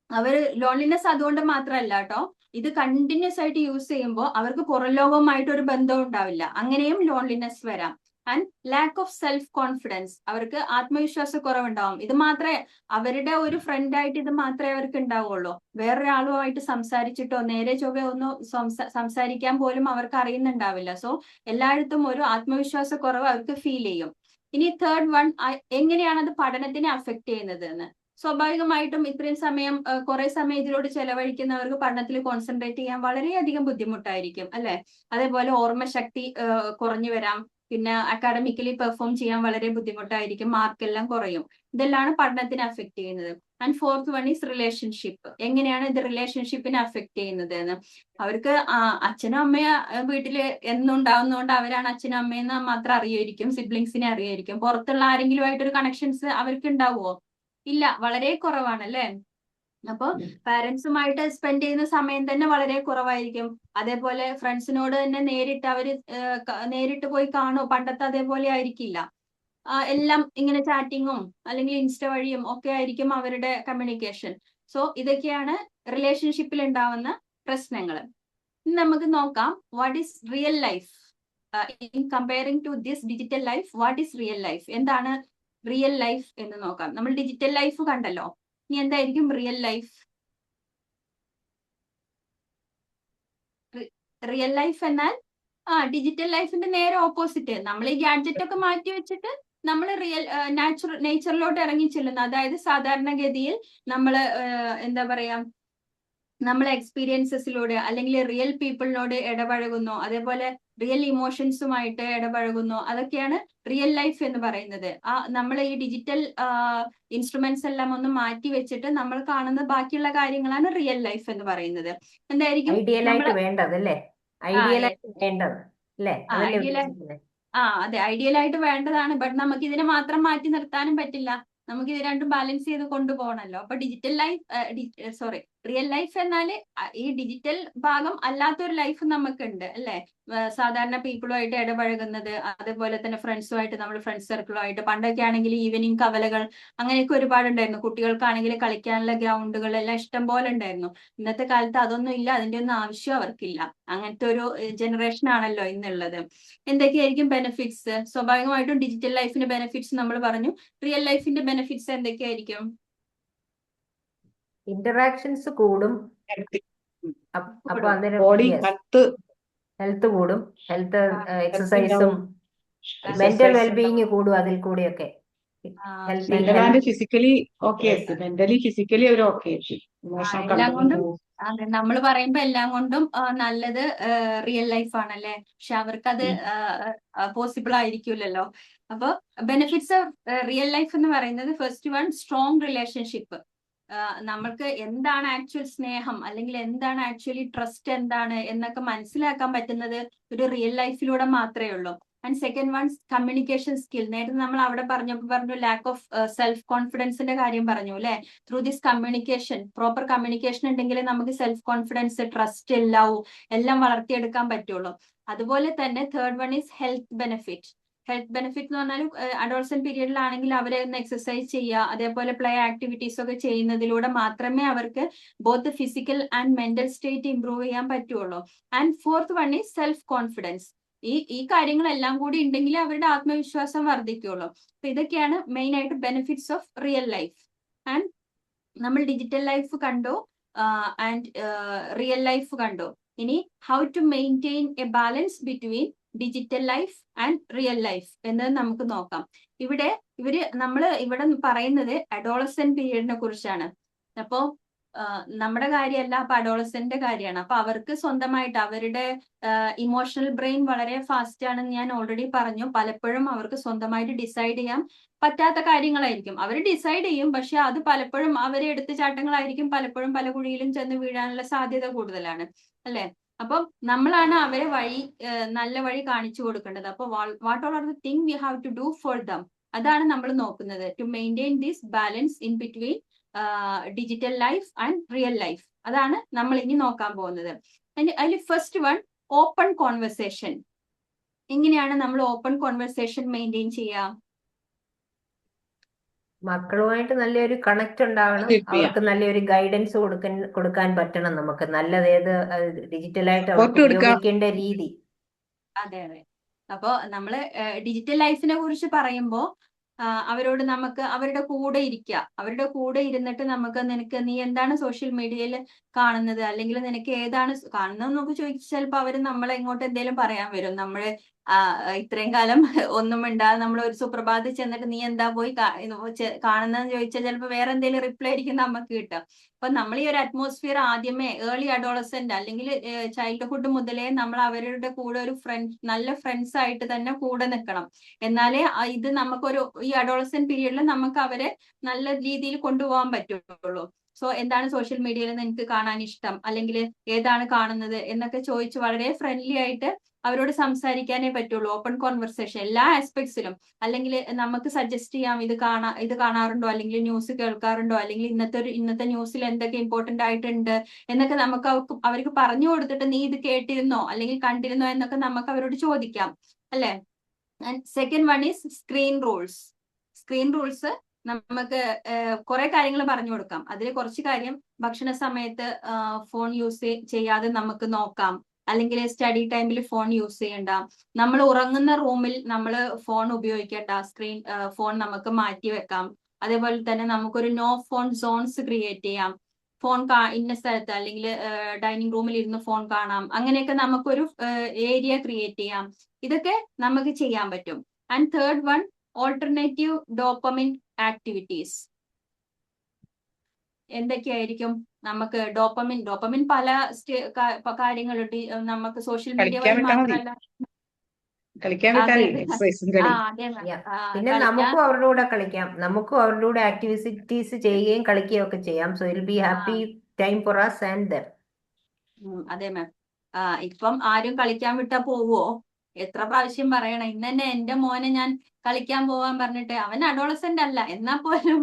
അവര് ലോൺലിനെസ് അതുകൊണ്ട് മാത്രമല്ല കേട്ടോ, ഇത് കണ്ടിന്യൂസ് ആയിട്ട് യൂസ് ചെയ്യുമ്പോൾ അവർക്ക് പുറം ലോകവുമായിട്ട് ഒരു ബന്ധവും ഉണ്ടാവില്ല. അങ്ങനെയും ലോൺലിനെസ് വരാം. And lack of self confidence, അവർക്ക് ആത്മവിശ്വാസക്കുറവുണ്ടാവും. ഇത് മാത്രമേ അവരുടെ ഒരു ഫ്രണ്ടായിട്ട് ഇത് മാത്രമേ അവർക്ക് ഉണ്ടാവുള്ളൂ. വേറൊരാളുമായിട്ട് സംസാരിച്ചിട്ടോ നേരെ ചൊവ്വേ ഒന്നോ സംസാരിക്കാൻ പോലും അവർക്ക് അറിയുന്നുണ്ടാവില്ല. സോ എല്ലായിടത്തും ഒരു ആത്മവിശ്വാസക്കുറവ് അവർക്ക് ഫീൽ ചെയ്യും. ഇനി തേർഡ് വൺ, എങ്ങനെയാണ് അത് പഠനത്തിനെ അഫക്ട് ചെയ്യുന്നത് എന്ന്. സ്വാഭാവികമായിട്ടും ഇത്രയും കുറെ സമയം ഇതിലോട്ട് ചെലവഴിക്കുന്നവർക്ക് പഠനത്തിൽ കോൺസെൻട്രേറ്റ് ചെയ്യാൻ വളരെയധികം ബുദ്ധിമുട്ടായിരിക്കും അല്ലെ. അതേപോലെ ഓർമ്മശക്തി കുറഞ്ഞു വരാം. പിന്നെ അക്കാഡമിക്കലി പെർഫോം ചെയ്യാൻ വളരെ ബുദ്ധിമുട്ടായിരിക്കും, മാർക്കെല്ലാം കുറയും. ഇതെല്ലാം പഠനത്തിനെ അഫക്ട് ചെയ്യുന്നത്. And fourth one is relationship. എങ്ങനെയാണ് ഇത് റിലേഷൻഷിപ്പിനെ അഫക്ട് ചെയ്യുന്നത് എന്ന്. അവർക്ക് അച്ഛനും അമ്മയും വീട്ടില് എന്നും ഉണ്ടാവുന്നതുകൊണ്ട് അവരാണ് അച്ഛനും അമ്മയെന്ന് മാത്രം അറിയായിരിക്കും, സിബ്ലിങ്സിനെ അറിയായിരിക്കും. പുറത്തുള്ള ആരെങ്കിലും ആയിട്ടൊരു കണക്ഷൻസ് അവർക്ക് ഉണ്ടാവുമോ? ഇല്ല, വളരെ കുറവാണ് അല്ലെ. അപ്പൊ പാരന്റ്സുമായിട്ട് സ്പെൻഡ് ചെയ്യുന്ന സമയം തന്നെ വളരെ കുറവായിരിക്കും. അതേപോലെ ഫ്രണ്ട്സിനോട് തന്നെ നേരിട്ട് പോയി കാണുമോ? പണ്ടത്തെ അതേപോലെ ആയിരിക്കില്ല. എല്ലാം ഇങ്ങനെ ചാറ്റിങ്ങും അല്ലെങ്കിൽ ഇൻസ്റ്റ വഴിയും ഒക്കെ ആയിരിക്കും അവരുടെ കമ്മ്യൂണിക്കേഷൻ. സോ ഇതൊക്കെയാണ് റിലേഷൻഷിപ്പിൽ ഉണ്ടാവുന്ന പ്രശ്നങ്ങൾ. ഇനി നമുക്ക് നോക്കാം, what is real life in comparing to this digital life. What is real life, എന്താണ് റിയൽ ലൈഫ് എന്ന് നോക്കാം. നമ്മൾ ഡിജിറ്റൽ ലൈഫ് കണ്ടല്ലോ, ഇനി എന്തായിരിക്കും റിയൽ ലൈഫ്? റിയൽ ലൈഫ് എന്നാൽ ഡിജിറ്റൽ ലൈഫിന്റെ നേരെ ഓപ്പോസിറ്റ്. നമ്മൾ ഈ ഗാഡ്ജറ്റ് ഒക്കെ മാറ്റി വെച്ചിട്ട് നമ്മൾ നേച്ചറിലോട്ട് ഇറങ്ങി ചെല്ലുന്നു. അതായത് സാധാരണഗതിയിൽ നമ്മൾ എന്താ പറയാ, നമ്മളെ എക്സ്പീരിയൻസസിലൂടെ അല്ലെങ്കിൽ റിയൽ പീപ്പിളിനോട് ഇടപഴകുന്നു, അതേപോലെ റിയൽ ഇമോഷൻസുമായിട്ട് ഇടപഴകുന്നു, അതൊക്കെയാണ് റിയൽ ലൈഫ് എന്ന് പറയുന്നത്. നമ്മൾ ഈ ഡിജിറ്റൽ ഇൻസ്ട്രുമെന്റ്സ് എല്ലാം ഒന്ന് മാറ്റി വെച്ചിട്ട് നമ്മൾ കാണുന്ന ബാക്കിയുള്ള കാര്യങ്ങളാണ് റിയൽ ലൈഫ് എന്ന് പറയുന്നത്. എന്തായിരിക്കും ഐഡിയലായിട്ട് വേണ്ടത് അല്ലേ? ഐഡിയലായിട്ട് വേണ്ടത് അല്ലേ? അതല്ലേ ഐഡിയൽ ഉദ്ദേശിക്കുന്നത്? അതെ, ഐഡിയൽ ആയിട്ട് വേണ്ടതാണ്. ബട്ട് നമുക്ക് ഇതിനെ മാത്രം മാറ്റി നിർത്താനും പറ്റില്ല. നമുക്ക് ഇത് രണ്ടും ബാലൻസ് ചെയ്ത് കൊണ്ടുപോകണമല്ലോ. അപ്പൊ ഡിജിറ്റൽ ലൈഫ് റിയൽ ലൈഫ് എന്നാല് ഈ ഡിജിറ്റൽ ഭാഗം അല്ലാത്തൊരു ലൈഫ് നമുക്കുണ്ട് അല്ലെ? സാധാരണ പീപ്പിളുമായിട്ട് ഇടപഴകുന്നത്, അതേപോലെ തന്നെ ഫ്രണ്ട്സുമായിട്ട്, നമ്മൾ ഫ്രണ്ട്സ് സർക്കിളുമായിട്ട്, പണ്ടൊക്കെ ആണെങ്കിൽ ഈവനിങ് കവലകൾ അങ്ങനെയൊക്കെ ഒരുപാടുണ്ടായിരുന്നു. കുട്ടികൾക്കാണെങ്കിൽ കളിക്കാനുള്ള ഗ്രൗണ്ടുകൾ എല്ലാം ഇഷ്ടം പോലെ ഉണ്ടായിരുന്നു. ഇന്നത്തെ കാലത്ത് അതൊന്നും ഇല്ല, അതിന്റെ ഒന്നും ആവശ്യം അവർക്കില്ല. അങ്ങനത്തെ ഒരു ജനറേഷൻ ആണല്ലോ ഇന്നുള്ളത്. എന്തൊക്കെയായിരിക്കും ബെനിഫിറ്റ്സ്? സ്വാഭാവികമായിട്ടും ഡിജിറ്റൽ ലൈഫിന്റെ ബെനിഫിറ്റ്സ് നമ്മൾ പറഞ്ഞു. റിയൽ ലൈഫിന്റെ ബെനിഫിറ്റ്സ് എന്തൊക്കെയായിരിക്കും? ഇന്ററാക്ഷൻസ് കൂടും. അപ്പൊ അന്നേരം ബോഡി ഹെൽത്ത് കൂടും. ഹെൽത്ത് എക്സസൈസും ഉണ്ടാവും. മെന്റൽ Exercise വെൽബീയിങ് കൂടും അതിൽ കൂടിയൊക്കെ. Healthy mental and physically okay ആയിരിക്കും. മെന്റലി ഫിസിക്കലി അവർ ഓക്കെ ആയിരിക്കും. ഇമോഷണൽ എല്ലാം കൊണ്ടും കൺട്രോൾ. അതെ, നമ്മൾ പറയുമ്പോ എല്ലാം കൊണ്ടും നല്ലത് റിയൽ ലൈഫ് ആണല്ലേ? പക്ഷെ അവർക്കത് പോസിബിൾ ആയിരിക്കില്ലല്ലോ. അപ്പൊ ബെനിഫിറ്റ്സ് ഓഫ് റിയൽ ലൈഫ് എന്ന് പറയുന്നത്, ഫസ്റ്റ് വൺ, സ്ട്രോങ് റിലേഷൻഷിപ്പ്. നമ്മൾക്ക് എന്താണ് ആക്ച്വൽ സ്നേഹം, അല്ലെങ്കിൽ എന്താണ് ആക്ച്വലി ട്രസ്റ്റ് എന്താണ് എന്നൊക്കെ മനസ്സിലാക്കാൻ പറ്റുന്നത് ഒരു റിയൽ ലൈഫിലൂടെ മാത്രമേ ഉള്ളൂ. And second one, communication skill. നേരത്തെ നമ്മൾ അവിടെ പറഞ്ഞു ലാക്ക് ഓഫ് സെൽഫ് കോൺഫിഡൻസിന്റെ കാര്യം പറഞ്ഞു അല്ലെ? Through this communication, proper communication ഉണ്ടെങ്കിൽ നമുക്ക് സെൽഫ് കോൺഫിഡൻസ്, ട്രസ്റ്റ്, ലവ് എല്ലാം വളർത്തിയെടുക്കാൻ പറ്റുള്ളൂ. അതുപോലെ തന്നെ third one is health benefit. Health benefit എന്ന് പറഞ്ഞാൽ അഡോൾസെന്റ് പീരീഡിലാണെങ്കിൽ അവരെ ഒന്ന് എക്സസൈസ് ചെയ്യുക, അതേപോലെ പ്ലേ ആക്ടിവിറ്റീസ് ഒക്കെ ചെയ്യുന്നതിലൂടെ മാത്രമേ അവർക്ക് both physical and mental state improve ചെയ്യാൻ പറ്റുള്ളൂ. And fourth one is self confidence. ഈ കാര്യങ്ങളെല്ലാം കൂടി ഉണ്ടെങ്കിൽ അവരുടെ ആത്മവിശ്വാസം വർദ്ധിക്കുള്ളൂ. അപ്പൊ ഇതൊക്കെയാണ് മെയിൻ ആയിട്ട് benefits of real life. And നമ്മൾ ഡിജിറ്റൽ ലൈഫ് കണ്ടു ആൻഡ് റിയൽ ലൈഫ് കണ്ടു. ഇനി how to maintain a balance between digital life and real life എന്നത് നമുക്ക് നോക്കാം. നമ്മൾ ഇവിടെ പറയുന്നത് അഡോളസെന്റ് പീരീഡിനെ കുറിച്ചാണ്. അപ്പോ നമ്മുടെ കാര്യമല്ല, അപ്പൊ അഡോളസെന്റിന്റെ കാര്യമാണ്. അപ്പൊ അവർക്ക് സ്വന്തമായിട്ട് അവരുടെ ഇമോഷണൽ ബ്രെയിൻ വളരെ ഫാസ്റ്റ് ആണെന്ന് ഞാൻ ഓൾറെഡി പറഞ്ഞു. പലപ്പോഴും അവർക്ക് സ്വന്തമായിട്ട് ഡിസൈഡ് ചെയ്യാൻ പറ്റാത്ത കാര്യങ്ങളായിരിക്കും. അവർ ഡിസൈഡ് ചെയ്യും, പക്ഷെ അത് പലപ്പോഴും അവരെ എടുത്തുചാട്ടങ്ങളായിരിക്കും. പലപ്പോഴും പല കുഴിയിലും ചെന്ന് വീഴാനുള്ള സാധ്യത കൂടുതലാണ് അല്ലെ? അപ്പം നമ്മളാണ് അവരെ നല്ല വഴി കാണിച്ചു കൊടുക്കേണ്ടത്. അപ്പൊ what all are the thing we have to do for them, അതാണ് നമ്മൾ നോക്കുന്നത്. To maintain this balance in between digital life and real life, അതാണ് നമ്മൾ ഇനി നോക്കാൻ പോകുന്നത്. അതിൽ ഫസ്റ്റ് വൺ, ഓപ്പൺ കോൺവെർസേഷൻ. എങ്ങനെയാണ് നമ്മൾ ഓപ്പൺ കോൺവെർസേഷൻ മെയിൻറ്റെയിൻ ചെയ്യുക? മക്കളുമായിട്ട് നല്ലൊരു കണക്ട് ഉണ്ടാവണം. അവർക്ക് നല്ലൊരു ഗൈഡൻസ് കൊടുക്കാൻ പറ്റണം. നമുക്ക് നല്ലതേത് ഡിജിറ്റലായിട്ട് അവർക്ക് ഉപയോഗിക്കേണ്ട രീതി. അതെ. അപ്പോ നമ്മള് ഡിജിറ്റൽ ലൈഫിനെ കുറിച്ച് പറയുമ്പോ അവരോട് നമുക്ക് അവരുടെ കൂടെ ഇരിക്കുക. അവരുടെ കൂടെ ഇരുന്നിട്ട് നീ എന്താണ് സോഷ്യൽ മീഡിയയിൽ കാണുന്നത്, അല്ലെങ്കിൽ നിനക്ക് ഏതാണ് കാണുന്നത് എന്നൊക്കെ ചോദിച്ചാൽ ചിലപ്പോൾ അവര് നമ്മളെ ഇങ്ങോട്ട് എന്തെങ്കിലും പറയാൻ വരും. നമ്മള് ഇത്രയും കാലം ഒന്നും മിണ്ടാതെ നമ്മൾ ഒരു സുപ്രഭാതത്തിൽ ചെന്നിട്ട് നീ എന്താ പോയി കാണുന്നതെന്ന് ചോദിച്ചാൽ ചിലപ്പോൾ വേറെ എന്തെങ്കിലും റിപ്ലൈ ആയിരിക്കും നമുക്ക് കിട്ടുക. അപ്പൊ നമ്മൾ ഈ ഒരു അറ്റ്മോസ്ഫിയർ ആദ്യമേ ഏർലി അഡോളസെന്റ് അല്ലെങ്കിൽ ചൈൽഡ്ഹുഡ് മുതലേ നമ്മൾ അവരുടെ കൂടെ ഒരു നല്ല ഫ്രണ്ട്സ് ആയിട്ട് തന്നെ കൂടെ നിൽക്കണം. എന്നാലേ ഇത് നമുക്കൊരു ഈ അഡോളസെന്റ് പീരീഡിൽ നമുക്ക് അവരെ നല്ല രീതിയിൽ കൊണ്ടുപോകാൻ പറ്റുള്ളൂ. സോ എന്താണ് സോഷ്യൽ മീഡിയയിൽ നിനക്ക് കാണാൻ ഇഷ്ടം, അല്ലെങ്കിൽ ഏതാണ് കാണുന്നത് എന്നൊക്കെ ചോദിച്ച് വളരെ ഫ്രണ്ട്ലി ആയിട്ട് അവരോട് സംസാരിക്കാനേ പറ്റുള്ളൂ. ഓപ്പൺ കോൺവെർസേഷൻ എല്ലാ ആസ്പെക്ട്സിലും. അല്ലെങ്കിൽ നമുക്ക് സജസ്റ്റ് ചെയ്യാം, ഇത് കാണാറുണ്ടോ, അല്ലെങ്കിൽ ന്യൂസ് കേൾക്കാറുണ്ടോ, അല്ലെങ്കിൽ ഇന്നത്തെ ന്യൂസിൽ എന്തൊക്കെ ഇമ്പോർട്ടന്റ് ആയിട്ടുണ്ട് എന്നൊക്കെ നമുക്ക് അവർക്ക് പറഞ്ഞു കൊടുത്തിട്ട് നീ ഇത് കേട്ടിരുന്നോ അല്ലെങ്കിൽ കണ്ടിരുന്നോ എന്നൊക്കെ നമുക്ക് അവരോട് ചോദിക്കാം അല്ലെ? And second one is screen rules. Screen rules നമുക്ക് കുറെ കാര്യങ്ങൾ പറഞ്ഞു കൊടുക്കാം. അതിൽ കുറച്ച് കാര്യം, ഭക്ഷണ സമയത്ത് ഫോൺ യൂസ് ചെയ്യാതെ നമുക്ക് നോക്കാം, അല്ലെങ്കിൽ സ്റ്റഡി ടൈമിൽ ഫോൺ യൂസ് ചെയ്യണ്ട, നമ്മൾ ഉറങ്ങുന്ന റൂമിൽ നമ്മൾ ഫോൺ ഉപയോഗിക്കേണ്ട, ഫോൺ നമുക്ക് മാറ്റി വെക്കാം. അതേപോലെ തന്നെ നമുക്കൊരു നോ ഫോൺ സോൺസ് ക്രിയേറ്റ് ചെയ്യാം. ഫോൺ ഇന്ന സ്ഥലത്ത് അല്ലെങ്കിൽ ഡൈനിങ് റൂമിൽ ഇരുന്ന് ഫോൺ കാണാം, അങ്ങനെയൊക്കെ നമുക്കൊരു ഏരിയ ക്രിയേറ്റ് ചെയ്യാം. ഇതൊക്കെ നമുക്ക് ചെയ്യാൻ പറ്റും. And third one, alternative dopamine activities. എന്തൊക്കെയായിരിക്കും? നമുക്ക് ഡോപ്പമിൻ പല കാര്യങ്ങളുണ്ട്. നമുക്ക് സോഷ്യൽ മീഡിയ കളിക്കാൻ വഴി വിട്ടാൽ മതി. മാത്രമല്ല. കളിക്കാൻ അതെ വിട്ടാൽ അതെ എക്സസൈസും കളി. അതെ മാം. Yeah. പിന്നെ കളിക്കാൻ നമുക്കും അവരുടെ കൂടെ കളിക്കാം, നമുക്കും അവരുടെ കൂടെ ആക്ടിവിറ്റീസ് ചെയ്യുകയും കളിക്കുകയും ഒക്കെ ചെയ്യാം. So it be happy time for us and them. അതെ മാം. ഇപ്പം ആരും കളിക്കാൻ വിട്ടാ പോവോ? എത്ര പ്രാവശ്യം പറയണം. ഇന്ന് തന്നെ എന്റെ മോനെ ഞാൻ കളിക്കാൻ പോവാൻ പറഞ്ഞിട്ട്, അവൻ അഡോളസെന്റ് അല്ല എന്നാ പോലും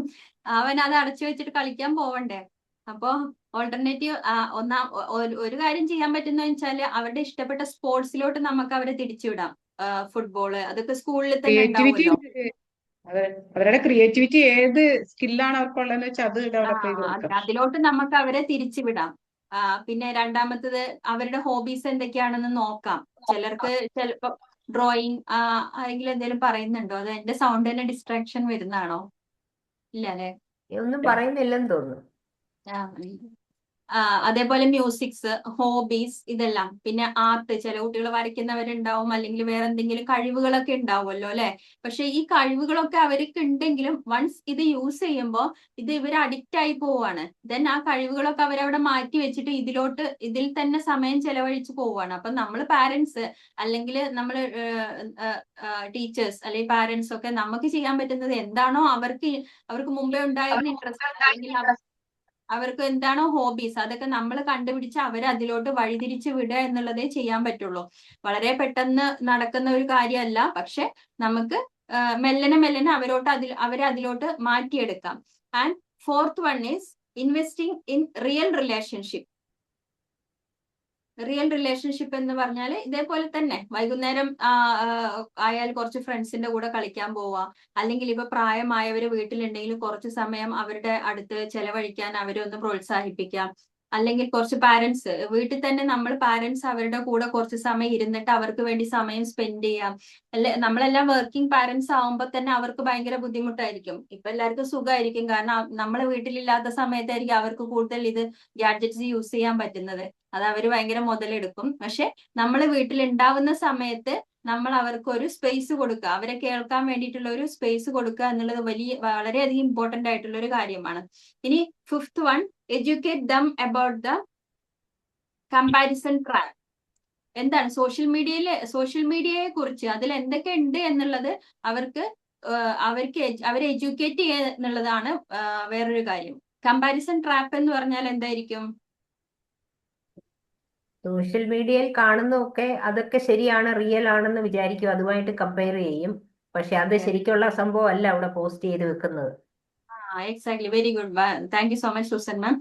അവൻ അത് അടച്ചു വെച്ചിട്ട് കളിക്കാൻ പോവണ്ടേ. അപ്പൊ ഓൾട്ടർനേറ്റീവ് ഒരു കാര്യം ചെയ്യാൻ പറ്റുന്ന വെച്ചാല് അവരുടെ ഇഷ്ടപ്പെട്ട സ്പോർട്സിലോട്ട് നമുക്ക് അവരെ തിരിച്ചുവിടാം. ഫുട്ബോള് അതൊക്കെ സ്കൂളിൽ തന്നെ ക്രിയേറ്റിവിറ്റി ഉണ്ടാവുമല്ലോ. അതെ, അവരുടെ ക്രിയേറ്റിവിറ്റി ഏത് സ്കില്ലാണ് അവർക്കുള്ളതെന്ന് വെച്ചാൽ അത് ഡെവലപ്പ് ചെയ്ത് കൊടുക്കാം. അതിലോട്ട് നമുക്ക് അവരെ തിരിച്ചുവിടാം. പിന്നെ രണ്ടാമത്തത് അവരുടെ ഹോബീസ് എന്തൊക്കെയാണെന്ന് നോക്കാം. ചിലർക്ക് ചിലപ്പോ ഡ്രോയിങ് ആരെങ്കിലും എന്തെങ്കിലും പറയുന്നുണ്ടോ? അത് എന്റെ സൗണ്ട് തന്നെ ഡിസ്ട്രാക്ഷൻ വരുന്നതാണോ? ഇല്ല അല്ലെ? ഒന്നും പറയുന്നില്ലെന്ന് തോന്നുന്നു. അതേപോലെ മ്യൂസിക്സ്, ഹോബീസ് ഇതെല്ലാം. പിന്നെ ആർട്ട്, ചില കുട്ടികൾ വരയ്ക്കുന്നവരുണ്ടാവും, അല്ലെങ്കിൽ വേറെ എന്തെങ്കിലും കഴിവുകളൊക്കെ ഉണ്ടാവുമല്ലോ അല്ലെ. പക്ഷെ ഈ കഴിവുകളൊക്കെ അവർക്ക് ഉണ്ടെങ്കിലും വൺസ് ഇത് യൂസ് ചെയ്യുമ്പോൾ ഇത് ഇവർ അഡിക്റ്റ് ആയി പോവാണ്. ദെൻ ആ കഴിവുകളൊക്കെ അവരവിടെ മാറ്റി വെച്ചിട്ട് ഇതിൽ തന്നെ സമയം ചെലവഴിച്ച് പോവാണ്. അപ്പൊ നമ്മൾ പാരന്റ്സ് അല്ലെങ്കിൽ നമ്മൾ ടീച്ചേഴ്സ് അല്ലെങ്കിൽ പാരന്റ്സ് ഒക്കെ നമുക്ക് ചെയ്യാൻ പറ്റുന്നത് എന്താണോ അവർക്ക് മുമ്പേ ഉണ്ടായിരുന്ന ഇൻട്രസ്റ്റ് അല്ലെങ്കിൽ അവർക്ക് എന്താണോ ഹോബീസ് അതൊക്കെ നമ്മൾ കണ്ടുപിടിച്ച് അവരെ അതിലോട്ട് വഴിതിരിച്ച് വിടുക എന്നുള്ളതേ ചെയ്യാൻ പറ്റുള്ളൂ. വളരെ പെട്ടെന്ന് നടക്കുന്ന ഒരു കാര്യമല്ല, പക്ഷെ നമുക്ക് മെല്ലനെ അവരെ അതിലോട്ട് മാറ്റിയെടുക്കാം. And fourth one is investing in real relationship. Real relationship എന്ന് പറഞ്ഞാൽ ഇതേപോലെ തന്നെ വൈകുന്നേരം ആയാൽ കുറച്ച് ഫ്രണ്ട്സിന്റെ കൂടെ കളിക്കാൻ പോവാ, അല്ലെങ്കിൽ ഇപ്പൊ പ്രായമായവര് വീട്ടിലുണ്ടെങ്കിൽ കുറച്ച് സമയം അവരുടെ അടുത്ത് ചെലവഴിക്കാൻ അവരെ ഒന്ന് പ്രോത്സാഹിപ്പിക്കാം. അല്ലെങ്കിൽ കുറച്ച് പാരന്റ്സ് വീട്ടിൽ തന്നെ നമ്മൾ പാരന്റ്സ് അവരുടെ കൂടെ കുറച്ച് സമയം ഇരുന്നിട്ട് അവർക്ക് വേണ്ടി സമയം സ്പെൻഡ് ചെയ്യാം. നമ്മളെല്ലാം വർക്കിംഗ് പാരന്റ്സ് ആവുമ്പോൾ തന്നെ അവർക്ക് ഭയങ്കര ബുദ്ധിമുട്ടായിരിക്കും. ഇപ്പൊ എല്ലാവർക്കും സുഖമായിരിക്കും, കാരണം നമ്മളെ വീട്ടിലില്ലാത്ത സമയത്തായിരിക്കും അവർക്ക് കൂടുതൽ ഇത് ഗാഡ്ജറ്റ്സ് യൂസ് ചെയ്യാൻ പറ്റുന്നത്. അത് അവര് ഭയങ്കര മുതലെടുക്കും. പക്ഷെ നമ്മൾ വീട്ടിൽ ഉണ്ടാവുന്ന സമയത്ത് നമ്മൾ അവർക്ക് ഒരു സ്പേസ് കൊടുക്കുക, അവരെ കേൾക്കാൻ വേണ്ടിയിട്ടുള്ള ഒരു സ്പേസ് കൊടുക്കുക എന്നുള്ളത് വളരെയധികം ഇമ്പോർട്ടന്റ് ആയിട്ടുള്ള ഒരു കാര്യമാണ്. ഇനി fifth one, educate dum about the comparison trap. എന്താണ് സോഷ്യൽ മീഡിയയെ കുറിച്ച്, അതിൽ എന്തൊക്കെ ഉണ്ട് എന്നുള്ളത് അവരെ എഡ്യൂക്കേറ്റ് ചെയ്യുക എന്നുള്ളതാണ് വേറൊരു കാര്യം. കമ്പാരിസൺ ട്രാപ്പ് എന്ന് പറഞ്ഞാൽ എന്തായിരിക്കും? സോഷ്യൽ മീഡിയയിൽ കാണുന്നതൊക്കെ അതൊക്കെ ശരിയാണ്, റിയൽ ആണെന്ന് വിചാരിക്കും, അതുമായിട്ട് കമ്പയർ ചെയ്യും. പക്ഷെ അത് ശരിക്കുള്ള സംഭവം അല്ല അവിടെ പോസ്റ്റ് ചെയ്ത് വെക്കുന്നത്. Exactly, very good, thank you so much Susan ma'am.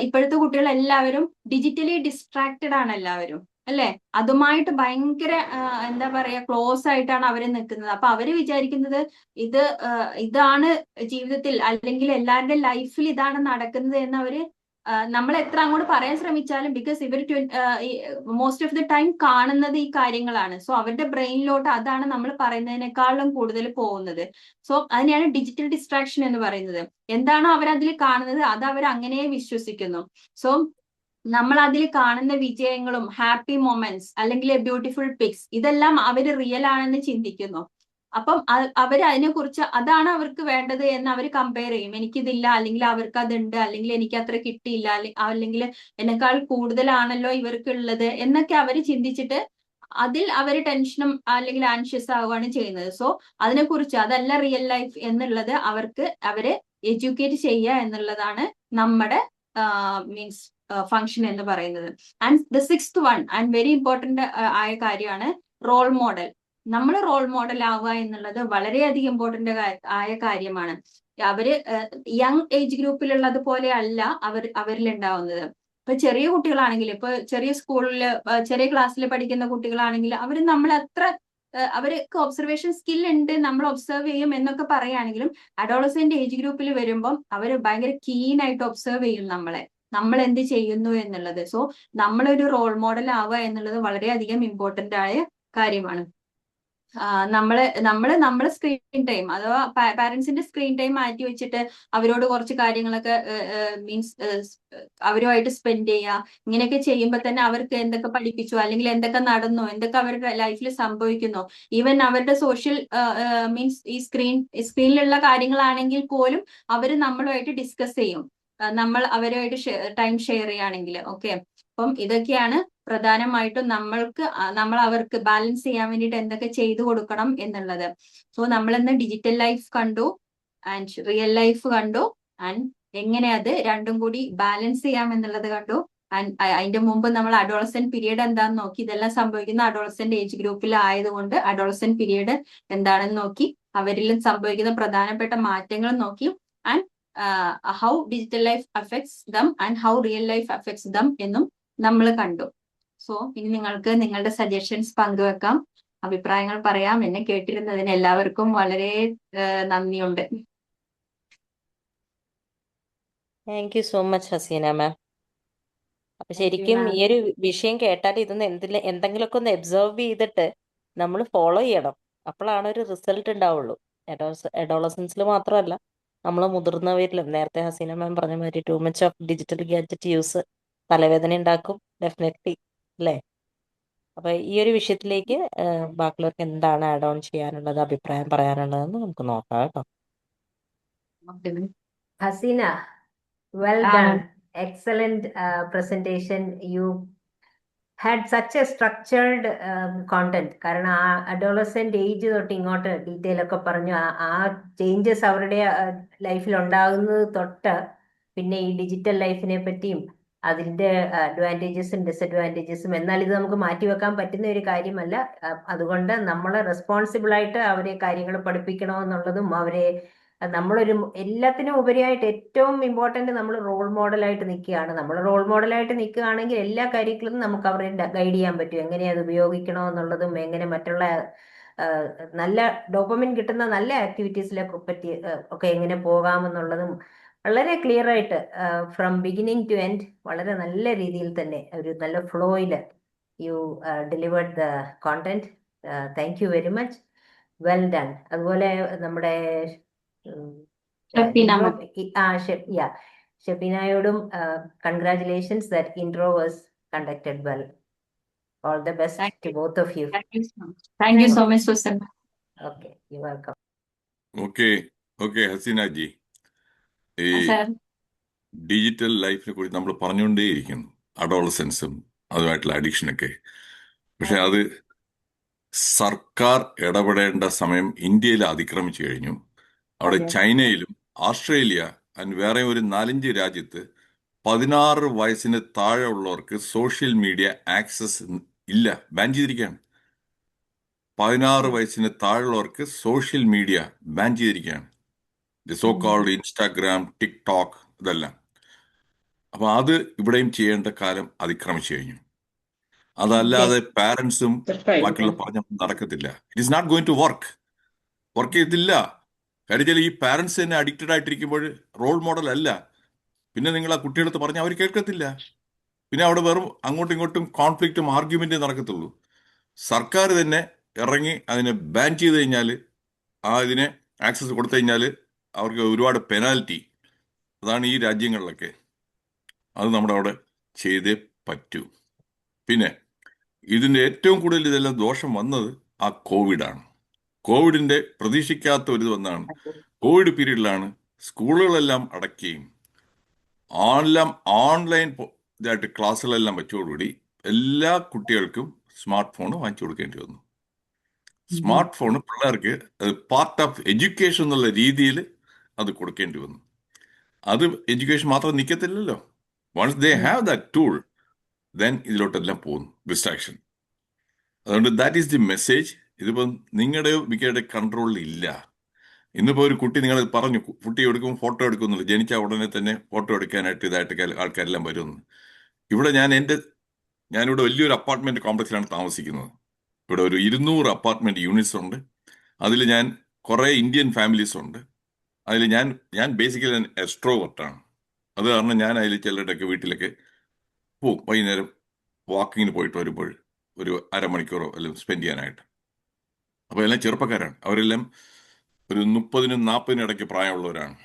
ഇപ്പോഴത്തെ കുട്ടികൾ എല്ലാവരും ഡിജിറ്റലി ഡിസ്ട്രാക്റ്റഡ് ആണ് എല്ലാവരും അല്ലെ. അതുമായിട്ട് ഭയങ്കര എന്താ പറയാ ക്ലോസ് ആയിട്ടാണ് അവര് നിൽക്കുന്നത്. അപ്പൊ അവര് വിചാരിക്കുന്നത് ഇതാണ് ജീവിതത്തിൽ അല്ലെങ്കിൽ എല്ലാവരുടെ ലൈഫിൽ ഇതാണ് നടക്കുന്നത് എന്ന് അവര് നമ്മൾ എത്ര അങ്ങോട്ട് പറയാൻ ശ്രമിച്ചാലും, ബിക്കോസ് ഇവർ മോസ്റ്റ് ഓഫ് ദി ടൈം കാണുന്നത് ഈ കാര്യങ്ങളാണ്. സോ അവരുടെ ബ്രെയിനിലോട്ട് അതാണ് നമ്മൾ പറയുന്നതിനേക്കാളും കൂടുതൽ പോകുന്നത്. സോ അതിനെയാണ് ഡിജിറ്റൽ ഡിസ്ട്രാക്ഷൻ എന്ന് പറയുന്നത്. എന്താണോ അവരതിൽ കാണുന്നത് അത് അവർ അങ്ങനെ വിശ്വസിക്കുന്നു. സോ നമ്മൾ അതിൽ കാണുന്ന വിജയങ്ങളും ഹാപ്പി മൊമെന്റ്സ് അല്ലെങ്കിൽ ബ്യൂട്ടിഫുൾ പിക്സ് ഇതെല്ലാം അവര് റിയൽ ആണെന്ന് ചിന്തിക്കുന്നു. അപ്പം അവര് അതിനെക്കുറിച്ച് അതാണ് അവർക്ക് വേണ്ടത് എന്ന് അവർ കമ്പയർ ചെയ്യും. എനിക്കിതില്ല, അല്ലെങ്കിൽ അവർക്ക് അതുണ്ട്, അല്ലെങ്കിൽ എനിക്ക് അത്ര കിട്ടിയില്ല, അല്ലെങ്കിൽ എന്നെക്കാൾ കൂടുതലാണല്ലോ ഇവർക്കുള്ളത് എന്നൊക്കെ അവർ ചിന്തിച്ചിട്ട് അതിൽ അവർ ടെൻഷനും അല്ലെങ്കിൽ ആൻഷ്യസ് ആവുകയാണ് ചെയ്യുന്നത്. സോ അതിനെക്കുറിച്ച് അതല്ല റിയൽ ലൈഫ് എന്നുള്ളത് അവരെ എഡ്യൂക്കേറ്റ് ചെയ്യുക എന്നുള്ളതാണ് നമ്മുടെ മീൻസ് ഫങ്ഷൻ എന്ന് പറയുന്നത്. And the sixth one and very important ആയ കാര്യമാണ് റോൾ മോഡൽ. നമ്മൾ റോൾ മോഡൽ ആവുക എന്നുള്ളത് വളരെയധികം ഇമ്പോർട്ടന്റ് ആയ കാര്യമാണ്. അവര് യങ് ഏജ് ഗ്രൂപ്പിലുള്ളത് പോലെ അല്ല അവരിൽ ഉണ്ടാവുന്നത്. ഇപ്പൊ ചെറിയ കുട്ടികളാണെങ്കിൽ, ഇപ്പൊ ചെറിയ ചെറിയ ക്ലാസ്സിൽ പഠിക്കുന്ന കുട്ടികളാണെങ്കിൽ അവർക്ക് ഒബ്സർവേഷൻ സ്കിൽ ഉണ്ട്, നമ്മൾ ഒബ്സർവ് ചെയ്യും എന്നൊക്കെ പറയുകയാണെങ്കിലും അഡോളസെന്റ് ഏജ് ഗ്രൂപ്പിൽ വരുമ്പം അവർ ഭയങ്കര കീൻ ആയിട്ട് ഒബ്സർവ് ചെയ്യും നമ്മൾ എന്ത് ചെയ്യുന്നു എന്നുള്ളത്. സോ നമ്മളൊരു റോൾ മോഡൽ ആവുക എന്നുള്ളത് വളരെയധികം ഇമ്പോർട്ടന്റ് ആയ കാര്യമാണ്. നമ്മള് സ്ക്രീൻ ടൈം അഥവാ പാരന്റ്സിന്റെ സ്ക്രീൻ ടൈം മാറ്റി വെച്ചിട്ട് അവരോട് കുറച്ച് കാര്യങ്ങളൊക്കെ മീൻസ് അവരുമായിട്ട് സ്പെൻഡ് ചെയ്യുക. ഇങ്ങനെയൊക്കെ ചെയ്യുമ്പോൾ തന്നെ അവർക്ക് എന്തൊക്കെ പഠിപ്പിച്ചു, അല്ലെങ്കിൽ എന്തൊക്കെ നടന്നു, എന്തൊക്കെ അവരുടെ ലൈഫിൽ സംഭവിക്കുന്നു, ഈവൻ അവരുടെ സോഷ്യൽ മീൻസ് ഈ സ്ക്രീനിലുള്ള കാര്യങ്ങളാണെങ്കിൽ പോലും അവര് നമ്മളുമായിട്ട് ഡിസ്കസ് ചെയ്യും. നമ്മൾ അവരുമായിട്ട് ടൈം ഷെയർ ചെയ്യുകയാണെങ്കിൽ. ഓക്കെ, അപ്പം ഇതൊക്കെയാണ് പ്രധാനമായിട്ടും നമ്മൾ അവർക്ക് ബാലൻസ് ചെയ്യാൻ വേണ്ടിയിട്ട് എന്തൊക്കെ ചെയ്തു കൊടുക്കണം എന്നുള്ളത്. സോ നമ്മളിന്ന് ഡിജിറ്റൽ ലൈഫ് കണ്ടു ആൻഡ് റിയൽ ലൈഫ് കണ്ടു ആൻഡ് എങ്ങനെ അത് രണ്ടും കൂടി ബാലൻസ് ചെയ്യാം എന്നുള്ളത് കണ്ടു. ആൻഡ് അതിന്റെ മുമ്പ് നമ്മൾ അഡോളസെന്റ് പീരീഡ് എന്താന്ന് നോക്കി. ഇതെല്ലാം സംഭവിക്കുന്ന അഡോളസെന്റ് ഏജ് ഗ്രൂപ്പിൽ ആയതുകൊണ്ട് അഡോളസെന്റ് പീരീഡ് എന്താണെന്ന് നോക്കി, അവരിലും സംഭവിക്കുന്ന പ്രധാനപ്പെട്ട മാറ്റങ്ങൾ നോക്കി. And how digital life affects them and how real life affects dum എന്നും നമ്മൾ കണ്ടു. സോ ഇനി നിങ്ങൾക്ക് നിങ്ങളുടെ സജഷൻസ് പങ്കുവെക്കാം, അഭിപ്രായങ്ങൾ പറയാം. എന്നെ കേട്ടിരുന്നതിന് എല്ലാവർക്കും വളരെ നന്ദിയുണ്ട്. Thank you so much Haseena ma'am. അപ്പൊ താങ്ക് യു ശരിക്കും മാം. ഈ ഒരു വിഷയം കേട്ടാൽ ഇതൊന്ന് എന്തെങ്കിലുമൊക്കെ ഒന്ന് ഒബ്സർവ് ചെയ്തിട്ട് നമ്മൾ ഫോളോ ചെയ്യണം. അപ്പോഴാണ് ഒരു റിസൾട്ട് ഉണ്ടാവുള്ളൂ. അഡോളസൻസിൽ മാത്രമല്ല, നമ്മൾ മുതിർന്നവരിലും നേരത്തെ ഹസീന മാം പറഞ്ഞ മാതിരി too much of digital gadget use തലവേദന ഉണ്ടാക്കും ഡെഫിനറ്റ്ലി, അല്ലേ? അപ്പൊ ഈ ഒരു വിഷയത്തിലേക്ക് ബാക്കിയുള്ളവർക്ക് എന്താണ് ആഡ് ഓൺ ചെയ്യാനുള്ളത്, അഭിപ്രായം പറയാനുള്ളതെന്ന് നമുക്ക് നോക്കാം കേട്ടോ. Hasina, well done. Excellent presentation. You had such a structured content. കാരണം ആ അഡോളസെന്റ് ഏജ് തൊട്ട് ഇങ്ങോട്ട് ഡീറ്റെയിൽ ഒക്കെ പറഞ്ഞു. ആ ചേഞ്ചസ് അവരുടെ ലൈഫിൽ ഉണ്ടാകുന്നത് തൊട്ട് പിന്നെ ഈ ഡിജിറ്റൽ ലൈഫിനെ പറ്റിയും അതിന്റെ അഡ്വാൻറ്റേജസും ഡിസഡ്വാൻറ്റേജസും. എന്നാൽ ഇത് നമുക്ക് മാറ്റിവെക്കാൻ പറ്റുന്ന ഒരു കാര്യമല്ല. അതുകൊണ്ട് നമ്മൾ റെസ്പോൺസിബിൾ ആയിട്ട് അവരെ കാര്യങ്ങൾ പഠിപ്പിക്കണമെന്നുള്ളതും അവരെ നമ്മളൊരു എല്ലാത്തിനും ഉപരിയായിട്ട് ഏറ്റവും ഇമ്പോർട്ടന്റ് നമ്മൾ റോൾ മോഡലായിട്ട് നിൽക്കുകയാണ്. നമ്മൾ റോൾ മോഡലായിട്ട് നിൽക്കുകയാണെങ്കിൽ എല്ലാ കാര്യങ്ങളും നമുക്ക് അവരെ ഗൈഡ് ചെയ്യാൻ പറ്റും. എങ്ങനെ അത് ഉപയോഗിക്കണമെന്നുള്ളതും എങ്ങനെ മറ്റുള്ള നല്ല ഡോപ്പമിൻ കിട്ടുന്ന നല്ല ആക്ടിവിറ്റീസിലൊക്കെ പറ്റി ഒക്കെ എങ്ങനെ പോകാമെന്നുള്ളതും വളരെ ക്ലിയർ ആയിട്ട് ഫ്രം ബിഗിനിങ് ടു എൻഡ് വളരെ നല്ല രീതിയിൽ തന്നെ ഒരു നല്ല ഫ്ലോയിൽ you delivered the content. Thank you very much. Well done. അതുപോലെ നമ്മുടെ ഷെഫീനയോടും congratulations. That intro was conducted well. All the best to both of you. Thank you so much, Susan. Okay, you welcome. Okay Haseena ji, ഈ Sir. Digital ലൈഫിനെ കുറിച്ച് നമ്മൾ പറഞ്ഞുകൊണ്ടേയിരിക്കുന്നു, അഡോളസൻസും അതുമായിട്ടുള്ള അഡിക്ഷനൊക്കെ. പക്ഷെ അത് സർക്കാർ ഇടപെടേണ്ട സമയം ഇന്ത്യയിൽ അതിക്രമിച്ചു കഴിഞ്ഞു. അവിടെ അതെ. ചൈനയിലും ഓസ്ട്രേലിയ ആൻഡ് വേറെ ഒരു 4-5 രാജ്യത്ത് 16 വയസ്സിന് താഴെ ഉള്ളവർക്ക് സോഷ്യൽ മീഡിയ ആക്സസ് ഇല്ല, ബാൻ ചെയ്തിരിക്കുകയാണ്. 16 വയസ്സിന് താഴെയുള്ളവർക്ക് സോഷ്യൽ മീഡിയ ബാൻ ചെയ്തിരിക്കുകയാണ്. The so called Instagram, TikTok, ഇതെല്ലാം. അപ്പൊ അത് ഇവിടെയും ചെയ്യേണ്ട കാലം അതിക്രമിച്ചു കഴിഞ്ഞു. അതല്ലാതെ പാരന്റ്സും ബാക്കിയുള്ള പറഞ്ഞ നടക്കത്തില്ല. It is not going to work ചെയ്തില്ല. കാര്യം ഈ പാരന്റ്സ് തന്നെ അഡിക്റ്റഡ് ആയിട്ടിരിക്കുമ്പോൾ റോൾ മോഡൽ അല്ല. പിന്നെ നിങ്ങൾ ആ കുട്ടികളടുത്ത് പറഞ്ഞാൽ അവർ കേൾക്കത്തില്ല. പിന്നെ അവിടെ വെറും അങ്ങോട്ടും ഇങ്ങോട്ടും കോൺഫ്ലിക്റ്റും ആർഗ്യുമെന്റും നടക്കത്തുള്ളൂ. സർക്കാർ തന്നെ ഇറങ്ങി അതിനെ ബാൻ ചെയ്ത് കഴിഞ്ഞാൽ, ഇതിനെ ആക്സസ് കൊടുത്തു കഴിഞ്ഞാൽ അവർക്ക് ഒരുപാട് പെനാൽറ്റി. അതാണ് ഈ രാജ്യങ്ങളിലൊക്കെ. അത് നമ്മുടെ അവിടെ ചെയ്തേ പറ്റൂ. പിന്നെ ഇതിൻ്റെ ഏറ്റവും കൂടുതൽ ഇതെല്ലാം ദോഷം വന്നത് ആ കോവിഡാണ്. കോവിഡിന്റെ പ്രതീക്ഷിക്കാത്ത ഒരു ഇത് വന്നതാണ്. കോവിഡ് പീരീഡിലാണ് സ്കൂളുകളെല്ലാം അടയ്ക്കുകയും ഓൺലൈൻ ഇതായിട്ട് ക്ലാസ്സുകളെല്ലാം വെച്ചതോടുകൂടി എല്ലാ കുട്ടികൾക്കും സ്മാർട്ട് ഫോൺ വാങ്ങിച്ചു കൊടുക്കേണ്ടി വന്നു. സ്മാർട്ട് ഫോൺ പിള്ളേർക്ക് പാർട്ട് ഓഫ് എഡ്യൂക്കേഷൻ എന്നുള്ള രീതിയിൽ അത് കൊടുക്കേണ്ടി വന്നു. അത് എഡ്യൂക്കേഷൻ മാത്രം നിൽക്കത്തില്ലല്ലോ. Once they have that tool, then ഇതിലോട്ടെല്ലാം പോകുന്നു ഡിസ്ട്രാക്ഷൻ. അതുകൊണ്ട് ദാറ്റ് ഈസ് ദി മെസ്സേജ്. ഇതിപ്പം നിങ്ങളുടെ മിക്കയുടെ കൺട്രോളിൽ ഇല്ല. ഇന്നിപ്പോൾ ഒരു കുട്ടി നിങ്ങൾ പറഞ്ഞു കുട്ടി എടുക്കും ഫോട്ടോ എടുക്കുന്നുള്ളൂ, ജനിച്ച ഉടനെ തന്നെ ഫോട്ടോ എടുക്കാനായിട്ട് ഇതായിട്ട് ആൾക്കാരെല്ലാം വരുമെന്ന്. ഇവിടെ ഞാനിവിടെ വലിയൊരു അപ്പാർട്ട്മെന്റ് കോംപ്ലക്സിലാണ് താമസിക്കുന്നത്. ഇവിടെ ഒരു 200 അപ്പാർട്ട്മെന്റ് യൂണിറ്റ്സ് ഉണ്ട്. അതിൽ ഞാൻ കുറേ ഇന്ത്യൻ ഫാമിലീസ് ഉണ്ട്. അതിൽ ഞാൻ ബേസിക്കലി എക്സ്ട്രോവർട്ടാണ്. അത് കാരണം ഞാൻ അതിൽ ചിലരുടെയൊക്കെ വീട്ടിലൊക്കെ പോവും. വൈകുന്നേരം വാക്കിങ്ങിന് പോയിട്ട് വരുമ്പോൾ ഒരു അരമണിക്കൂറോ എല്ലാം സ്പെൻഡ് ചെയ്യാനായിട്ട്. അപ്പോൾ എല്ലാം ചെറുപ്പക്കാരാണ്. അവരെല്ലാം ഒരു 30-നും 40-നും ഇടയ്ക്ക് പ്രായമുള്ളവരാണ്.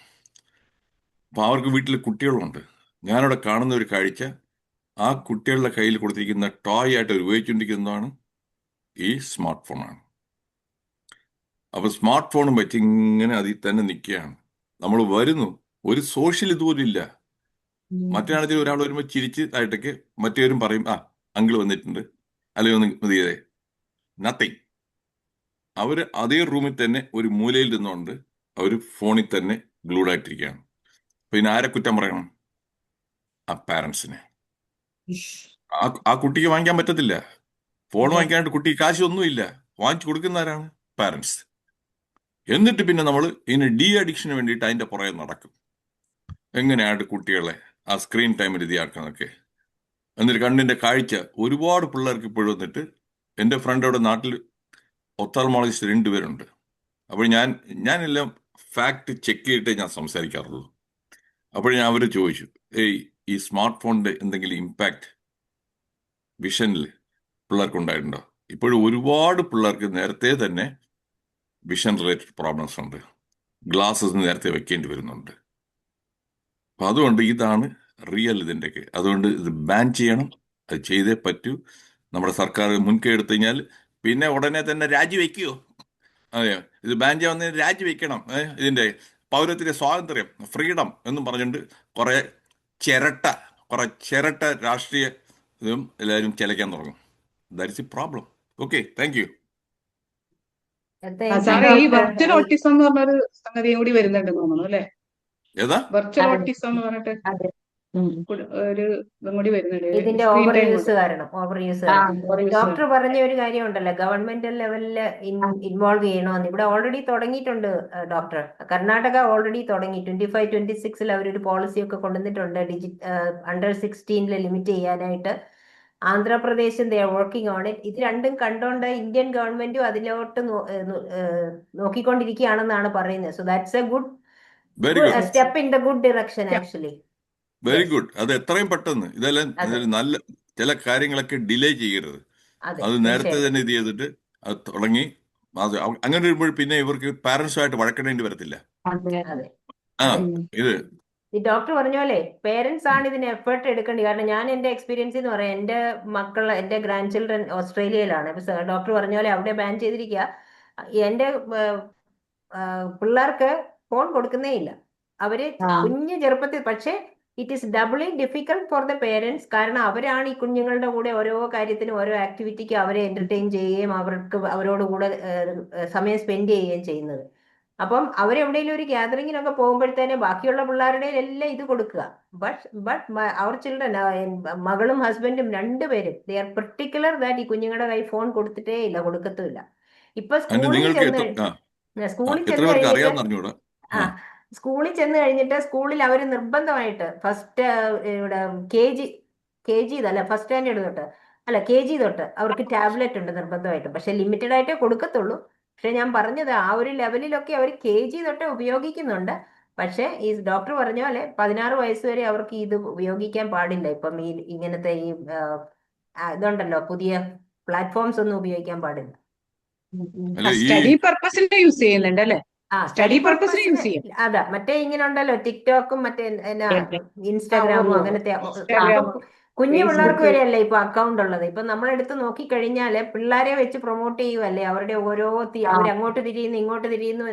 അപ്പോൾ അവർക്ക് വീട്ടിൽ കുട്ടികളുണ്ട്. ഞാനവിടെ കാണുന്ന ഒരു കാഴ്ച, ആ കുട്ടികളുടെ കയ്യിൽ കൊടുത്തിരിക്കുന്ന ടോയ് ആയിട്ട് ഉപയോഗിച്ചുകൊണ്ടിരിക്കുന്നതാണ് ഈ സ്മാർട്ട് ഫോണാണ്. അപ്പോൾ സ്മാർട്ട് ഫോണും വെച്ച് ഇങ്ങനെ അതിൽ തന്നെ നിൽക്കുകയാണ്. നമ്മൾ വരുന്നു, ഒരു സോഷ്യൽ ഇതുപോലും ഇല്ല. മറ്റൊരാണെങ്കിൽ ഒരാൾ വരുമ്പോൾ ചിരിച്ച് ആയിട്ടൊക്കെ മറ്റേവരും പറയും, ആ അങ്കിൾ വന്നിട്ടുണ്ട്, അല്ലെങ്കിൽ ഒന്ന് ഇത് ചെയ്തേ. നത്തിങ്. അവർ അതേ റൂമിൽ തന്നെ ഒരു മൂലയിൽ നിന്നുകൊണ്ട് അവർ ഫോണിൽ തന്നെ ഗ്ലൂഡ് ആയിട്ടിരിക്കുകയാണ്. പിന്നെ ആരെ കുറ്റം പറയണം? ആ പാരൻസിനെ. ആ കുട്ടിക്ക് വാങ്ങിക്കാൻ പറ്റത്തില്ല. ഫോൺ വാങ്ങിക്കാനായിട്ട് കുട്ടിക്ക് കാശൊന്നുമില്ല. വാങ്ങിച്ചു കൊടുക്കുന്ന ആരാണ്? പാരൻസ്. എന്നിട്ട് പിന്നെ നമ്മൾ ഇതിന് ഡി അഡിക്ഷന് വേണ്ടിയിട്ട് അതിന്റെ പുറകെ നടക്കും. എങ്ങനെയായിട്ട് കുട്ടികളെ ആ സ്ക്രീൻ ടൈമിൽ ഇതിയാക്കുന്നതൊക്കെ. എന്നിട്ട് കണ്ണിന്റെ കാഴ്ച ഒരുപാട് പിള്ളേർക്ക് ഇപ്പോഴും വന്നിട്ട്, എൻ്റെ ഫ്രണ്ട് അവിടെ നാട്ടിൽ ഒഫ്താൽമോളജിസ്റ്റ് 2 പേരുണ്ട്. അപ്പോൾ ഞാനെല്ലാം ഫാക്ട് ചെക്ക് ചെയ്തിട്ടേ ഞാൻ സംസാരിക്കാറുള്ളൂ. അപ്പോൾ ഞാൻ അവർ ചോദിച്ചു, ഈ സ്മാർട്ട് ഫോണിന്റെ എന്തെങ്കിലും ഇമ്പാക്ട് വിഷനിൽ പിള്ളേർക്ക് ഉണ്ടായിട്ടുണ്ടോ? ഇപ്പോഴും ഒരുപാട് പിള്ളേർക്ക് നേരത്തെ തന്നെ വിഷൻ റിലേറ്റഡ് പ്രോബ്ലംസ് ഉണ്ട്. ഗ്ലാസ്സസ് നേരത്തെ വെക്കേണ്ടി വരുന്നുണ്ട്. അപ്പൊ അതുകൊണ്ട് ഇതാണ് റിയൽ ഇതിൻ്റെയൊക്കെ. അതുകൊണ്ട് ഇത് ബാൻ ചെയ്യണം. അത് ചെയ്തേ പറ്റൂ. നമ്മുടെ സർക്കാർ മുൻകൈ എടുത്തു കഴിഞ്ഞാൽ പിന്നെ ഉടനെ തന്നെ രാജിവെക്കുകയോ? അതെയോ, ഇത് ബാൻ ചെയ്യാൻ രാജിവെക്കണം. ഇതിന്റെ പൗരത്തിന്റെ സ്വാതന്ത്ര്യം, ഫ്രീഡം എന്നും പറഞ്ഞുകൊണ്ട് കുറെ ചിരട്ട രാഷ്ട്രീയ ഇതും എല്ലാവരും ചിലയ്ക്കാൻ തുടങ്ങും. That's A problem. Okay, thank you. Thank you സാറേ, ഈ ഡോക്ടർ. വെർച്വൽ ഓട്ടിസം എന്ന് പറഞ്ഞൊരു സംഗതിയും കൂടി വരുന്നുണ്ടെന്ന് തോന്നുന്നു അല്ലെ? ഏതാ? വെർച്വൽ അതെ ഓട്ടിസം എന്ന് പറഞ്ഞിട്ട് അതെ ഒരു ഇതും കൂടി വരുന്നുണ്ട്. ഇതിന്റെ സ്ക്രീൻ ഓവർ ടൈം യൂസ് കൊണ്ട്. കാരണം ഡോക്ടർ പറഞ്ഞ ഒരു കാര്യമുണ്ടല്ലോ, ഗവൺമെന്റൽ ലെവലിൽ ഇൻവോൾവ് ചെയ്യണമെന്ന്. ഇവിടെ ഓൾറെഡി തുടങ്ങിയിട്ടുണ്ട് ഡോക്ടർ. കർണാടക ഓൾറെഡി തുടങ്ങി. 25-26 അവരൊരു പോളിസി ഒക്കെ കൊണ്ടുവന്നിട്ടുണ്ട്. അണ്ടർ 16 ലിമിറ്റ് ചെയ്യാനായിട്ട്. ആന്ധ്രാപ്രദേശും they are working on it. ഇത് രണ്ടും കണ്ടോണ്ട് ഇന്ത്യൻ ഗവൺമെന്റും അതിലോട്ട് നോക്കിക്കൊണ്ടിരിക്കുകയാണെന്നാണ് പറയുന്നത്. So that's a good very good, step in the good direction actually. Very yes, good. അത് എത്രയും പെട്ടെന്ന് ഇതെല്ലാം അതെ നല്ല ചില കാര്യങ്ങളൊക്കെ ഡിലേ ചെയ്യരുത്. അതെ അത് നേരത്തെ തീർച്ചയായിട്ടും. തന്നെ ഇത് ചെയ്തിട്ട് അത് തുടങ്ങി. അത് അങ്ങനെ വരുമ്പോൾ പിന്നെ ഇവർക്ക് പാരന്റ്സുമായിട്ട് വഴക്കിടേണ്ടി വരത്തില്ല. അതെ ആ അതെ ഇത് ഈ ഡോക്ടർ പറഞ്ഞ പോലെ പേരൻസ് ആണ് ഇതിന് എഫേർട്ട് എടുക്കേണ്ടത്. കാരണം ഞാൻ എന്റെ എക്സ്പീരിയൻസ് എന്ന് പറയാം, എന്റെ ഗ്രാൻഡ് ചിൽഡ്രൻ ഓസ്ട്രേലിയയിലാണ്. ഡോക്ടർ പറഞ്ഞ പോലെ അവിടെ ബാൻ ചെയ്തിരിക്കുക. എന്റെ പിള്ളേർക്ക് ഫോൺ കൊടുക്കുന്നേ ഇല്ല അവര് കുഞ്ഞു ചെറുപ്പത്തിൽ. പക്ഷേ it is ഡബിളി difficult for the parents. കാരണം അവരാണ് ഈ കുഞ്ഞുങ്ങളുടെ കൂടെ ഓരോ കാര്യത്തിനും ഓരോ ആക്ടിവിറ്റിക്ക് അവരെ എന്റർടൈൻ ചെയ്യുകയും അവരോട് കൂടെ സമയം സ്പെൻഡ് ചെയ്യുകയും ചെയ്യുന്നത്. അപ്പം അവരെവിടെയെങ്കിലും ഒരു ഗ്യാതറിങ്ങിനൊക്കെ പോകുമ്പോഴത്തേനെ ബാക്കിയുള്ള പിള്ളേരുടെ എല്ലാം ഇത് കൊടുക്കുക. ബട്ട് അവർ ചിൽഡ്രൻ, മകളും ഹസ്ബൻഡും 2 പേരും ദേ ആർ പെർട്ടിക്കുലർ ദാറ്റ് ഈ കുഞ്ഞുങ്ങളുടെ കൈ ഫോൺ കൊടുത്തിട്ടേ ഇല്ല, കൊടുക്കത്തുമില്ല. ഇപ്പൊ അതിന് സ്കൂളിൽ നിങ്ങൾക്ക് സ്കൂളിൽ എത്ര ചെന്ന് പേർക്ക് കഴിഞ്ഞിട്ട് അറിയാമെന്ന് അറിഞ്ഞൂടാ. ആ സ്കൂളിൽ ചെന്ന് കഴിഞ്ഞിട്ട് സ്കൂളിൽ അവർ നിർബന്ധമായിട്ട് ഫസ്റ്റ് ഇവിടെ കെ ജി ഇതല്ല, ഫസ്റ്റ് സ്റ്റാൻഡേർഡ് തൊട്ട് അല്ല KG തൊട്ട് അവർക്ക് ടാബ്ലറ്റ് ഉണ്ട് നിർബന്ധമായിട്ട്. പക്ഷെ ലിമിറ്റഡ് ആയിട്ടേ കൊടുക്കത്തുള്ളൂ. പക്ഷെ ഞാൻ പറഞ്ഞത് ആ ഒരു ലെവലിലൊക്കെ അവർ KG തൊട്ട് ഉപയോഗിക്കുന്നുണ്ട്. പക്ഷെ ഈ ഡോക്ടർ പറഞ്ഞ പോലെ 16 വയസ്സ് വരെ അവർക്ക് ഇത് ഉപയോഗിക്കാൻ പാടില്ല. ഇപ്പം ഇങ്ങനത്തെ ഇതുണ്ടല്ലോ, പുതിയ പ്ലാറ്റ്ഫോംസ് ഒന്നും ഉപയോഗിക്കാൻ പാടില്ല. അല്ല ഈ സ്റ്റഡി പർപ്പസിന് യൂസ് ചെയ്യുന്നുണ്ട് അല്ലെ? സ്റ്റഡി സ്റ്റഡി പർപ്പസിന് പർപ്പസിന് യൂസ് ചെയ്യും. അതാ. മറ്റേ ഇങ്ങനെ ഉണ്ടല്ലോ ടിക്ടോക്കും മറ്റേ ഇൻസ്റ്റാഗ്രാമും അങ്ങനത്തെ. ഇപ്പൊ ഇൻസ്റ്റാഗ്രാം, കുഞ്ഞു പിള്ളേർക്ക് ഫേസ്ബുക്ക്. വരെയല്ലേ ഇപ്പൊ അക്കൗണ്ട് ഉള്ളത്. ഇപ്പൊ നമ്മളെടുത്ത് നോക്കിക്കഴിഞ്ഞാല് പിള്ളേരെ വെച്ച് പ്രൊമോട്ട് ചെയ്യുവല്ലേ. അവരുടെ ഓരോ അവരങ്ങോട്ട് തിരിയുന്നു ഇങ്ങോട്ട് തിരിയുന്നു